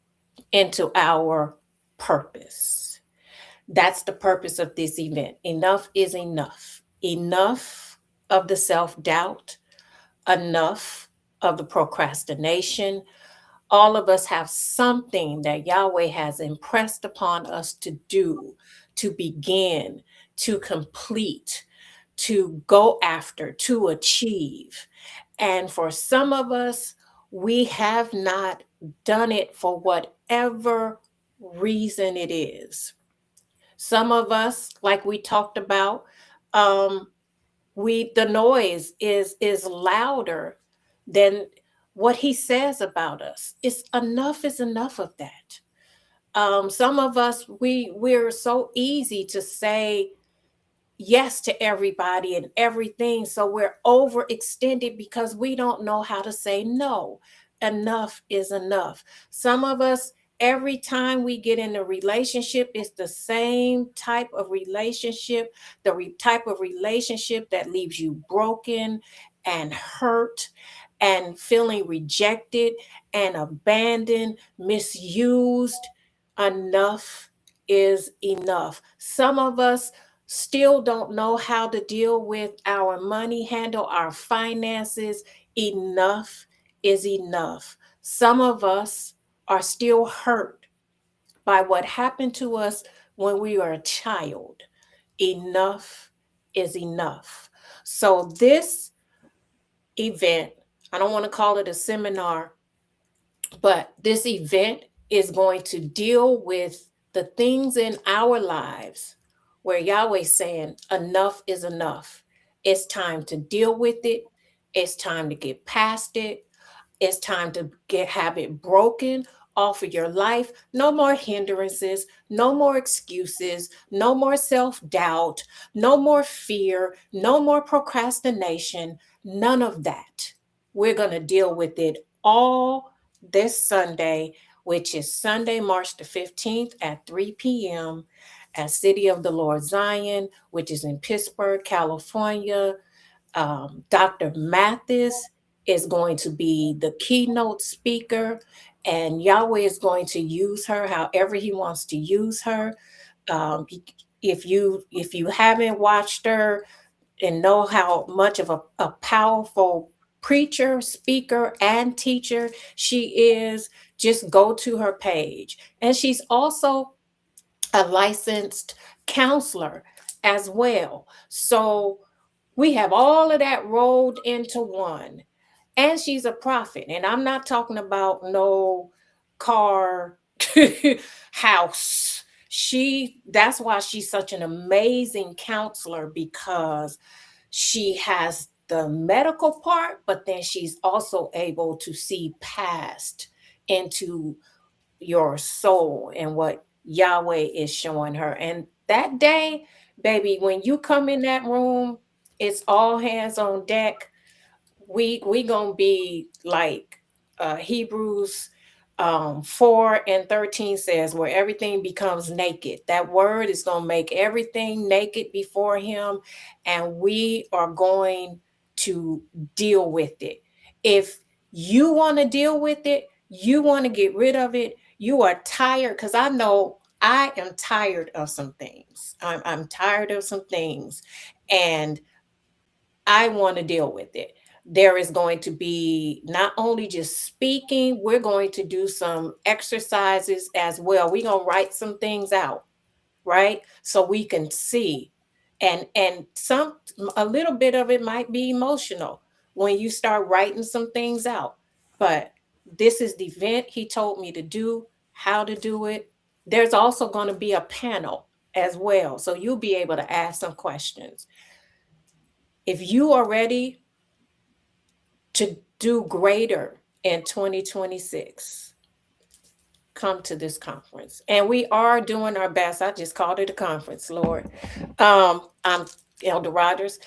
Speaker 3: into our purpose. That's the purpose of this event. Enough is enough. Enough of the self doubt, enough of the procrastination. All of us have something that Yahweh has impressed upon us to do, to begin, to complete, to go after, to achieve. And for some of us, we have not done it for whatever reason it is. Some of us, like we talked about, um, the noise is louder than what he says about us. It's enough is enough of that. Some of us, we're so easy to say yes to everybody and everything. So we're overextended because we don't know how to say no. Enough is enough. Some of us, every time we get in a relationship, it's the same type of relationship, type of relationship that leaves you broken and hurt and feeling rejected and abandoned, misused. Enough is enough. Some of us still don't know how to deal with our money, handle our finances. Enough is enough. Some of us are still hurt by what happened to us when we were a child. Enough is enough. So, this event, I don't want to call it a seminar, but this event is going to deal with the things in our lives where Yahweh's saying, enough is enough. It's time to deal with it. It's time to get past it. It's time to have it broken off of your life. No more hindrances, no more excuses, no more self-doubt, no more fear, no more procrastination, none of that. We're going to deal with it all this Sunday, which is Sunday, March the 15th at 3 p.m. at City of the Lord Zion, which is in Pittsburgh, California. Dr. Mathis is going to be the keynote speaker, and Yahweh is going to use her however he wants to use her. If you haven't watched her and know how much of a powerful preacher, speaker, and teacher she is, just go to her page. And she's also a licensed counselor as well. So we have all of that rolled into one. And she's a prophet. And I'm not talking about no car, house. That's why she's such an amazing counselor, because she has the medical part, but then she's also able to see past into your soul and what Yahweh is showing her. And that day, baby, when you come in that room, it's all hands on deck. We gonna be like Hebrews 4:13 says, where everything becomes naked. That word is gonna make everything naked before him, and we are going to deal with it. If you want to deal with it, you want to get rid of it, you are tired, because I know I am tired of some things. I'm tired of some things, and I want to deal with it. There is going to be not only just speaking, we're going to do some exercises as well. We're going to write some things out, right? So we can see. And a little bit of it might be emotional when you start writing some things out. But this is the event he told me to do, how to do it. There's also going to be a panel as well. So you'll be able to ask some questions. If you are ready to do greater in 2026, come to this conference. And we are doing our best. I just called it a conference, Lord. I'm Elder Rogers.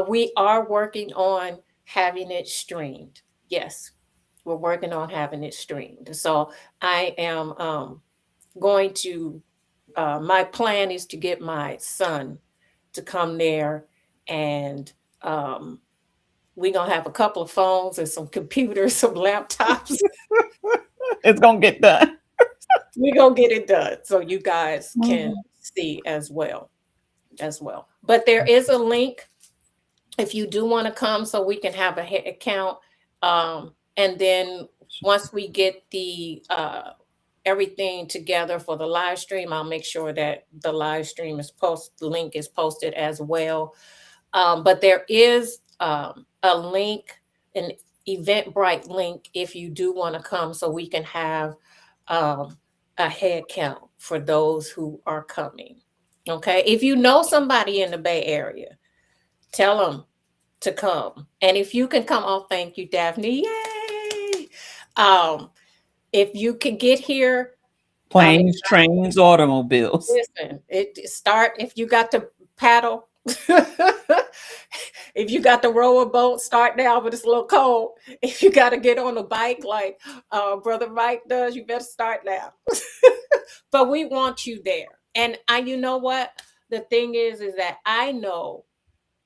Speaker 3: We are working on having it streamed. Yes, we're working on having it streamed. So I am going to, my plan is to get my son to come there, and we're going to have a couple of phones and some computers, some laptops.
Speaker 4: It's going to get done.
Speaker 3: We're going to get it done so you guys can see as well. But there is a link if you do want to come, so we can have a head account. And then once we get the everything together for the live stream, I'll make sure that the live stream is the link is posted as well. But there is a link, an Eventbrite link, if you do want to come, so we can have a head count for those who are coming. Okay. If you know somebody in the Bay Area, tell them to come. And if you can come, oh, thank you, Daphne. Yay. If you can get here.
Speaker 4: Planes, trains, automobiles.
Speaker 3: Listen, if you got to paddle, if If you got to row a boat, start now, but it's a little cold. If you got to get on a bike like Brother Mike does, you better start now. But we want you there. And you know what? The thing is that I know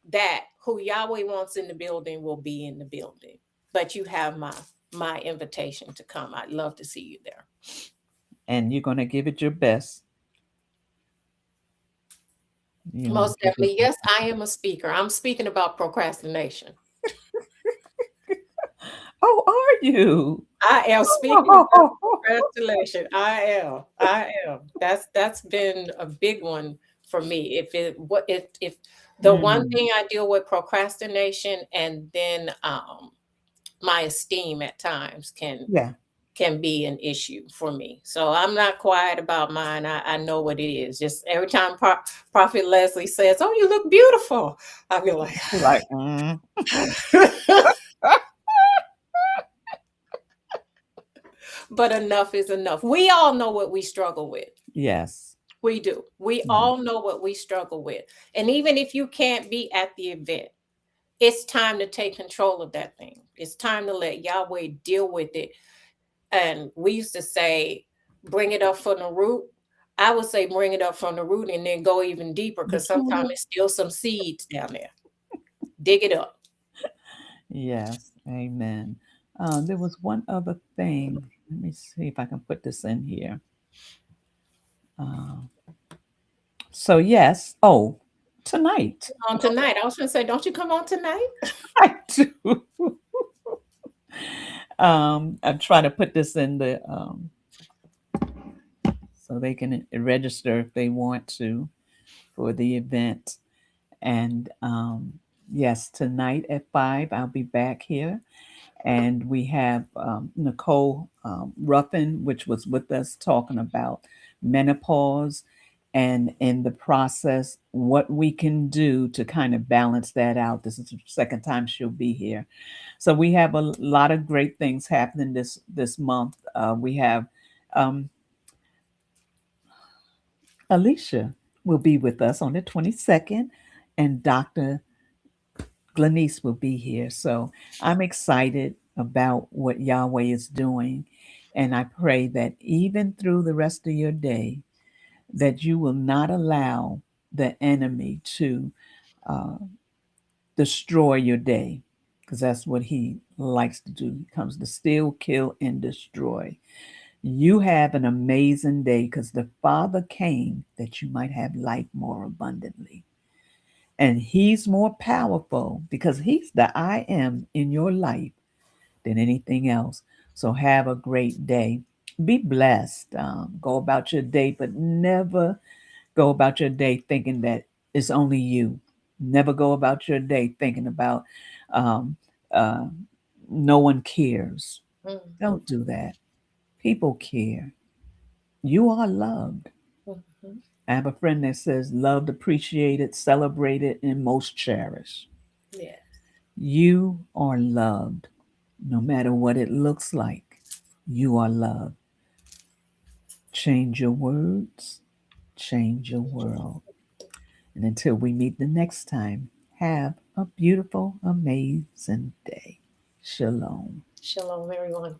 Speaker 3: that who Yahweh wants in the building will be in the building. But you have my invitation to come. I'd love to see you there.
Speaker 4: And you're going to give it your best. You know,
Speaker 3: Most definitely. Yes, I am a speaker. I'm speaking about procrastination.
Speaker 4: oh, are you?
Speaker 3: I am speaking about procrastination. I am. That's been a big one for me. If the one thing I deal with procrastination, and then my esteem at times can be an issue for me. So I'm not quiet about mine. I know what it is. Just every time Prophet Leslie says, "Oh, you look beautiful," I be like, But enough is enough. We all know what we struggle with.
Speaker 4: Yes.
Speaker 3: We do. We all know what we struggle with. And even if you can't be at the event, it's time to take control of that thing. It's time to let Yahweh deal with it. And we used to say, bring it up from the root. I would say bring it up from the root and then go even deeper, because sometimes it's still some seeds down there. Dig it up.
Speaker 4: Yes. Amen. There was one other thing. Let me see if I can put this in here. So yes. Oh, tonight.
Speaker 3: On tonight. I was going to say, don't you come on tonight?
Speaker 4: I do. I'm trying to put this in the so they can register if they want to for the event. And yes, tonight at 5, I'll be back here. And we have Nicole Ruffin, which was with us, talking about menopause, and in the process, what we can do to kind of balance that out. This is the second time she'll be here. So we have a lot of great things happening this month. We have Alicia will be with us on the 22nd, and Dr. Glenice will be here. So I'm excited about what Yahweh is doing. And I pray that even through the rest of your day, that you will not allow the enemy to destroy your day, because that's what he likes to do. He comes to steal, kill, and destroy. You have an amazing day, because the Father came that you might have life more abundantly. And he's more powerful because he's the I am in your life than anything else. So have a great day. Be blessed. Go about your day, but never go about your day thinking that it's only you. Never go about your day thinking about um, uh, no one cares. Don't do that. People care. You are loved.
Speaker 3: Mhm.
Speaker 4: I have a friend that says loved, appreciated, celebrated, and most cherished.
Speaker 3: Yeah.
Speaker 4: You are loved. No matter what it looks like, you are loved. Change your words, change your world. And until we meet the next time, have a beautiful, amazing day. Shalom.
Speaker 3: Shalom, everyone.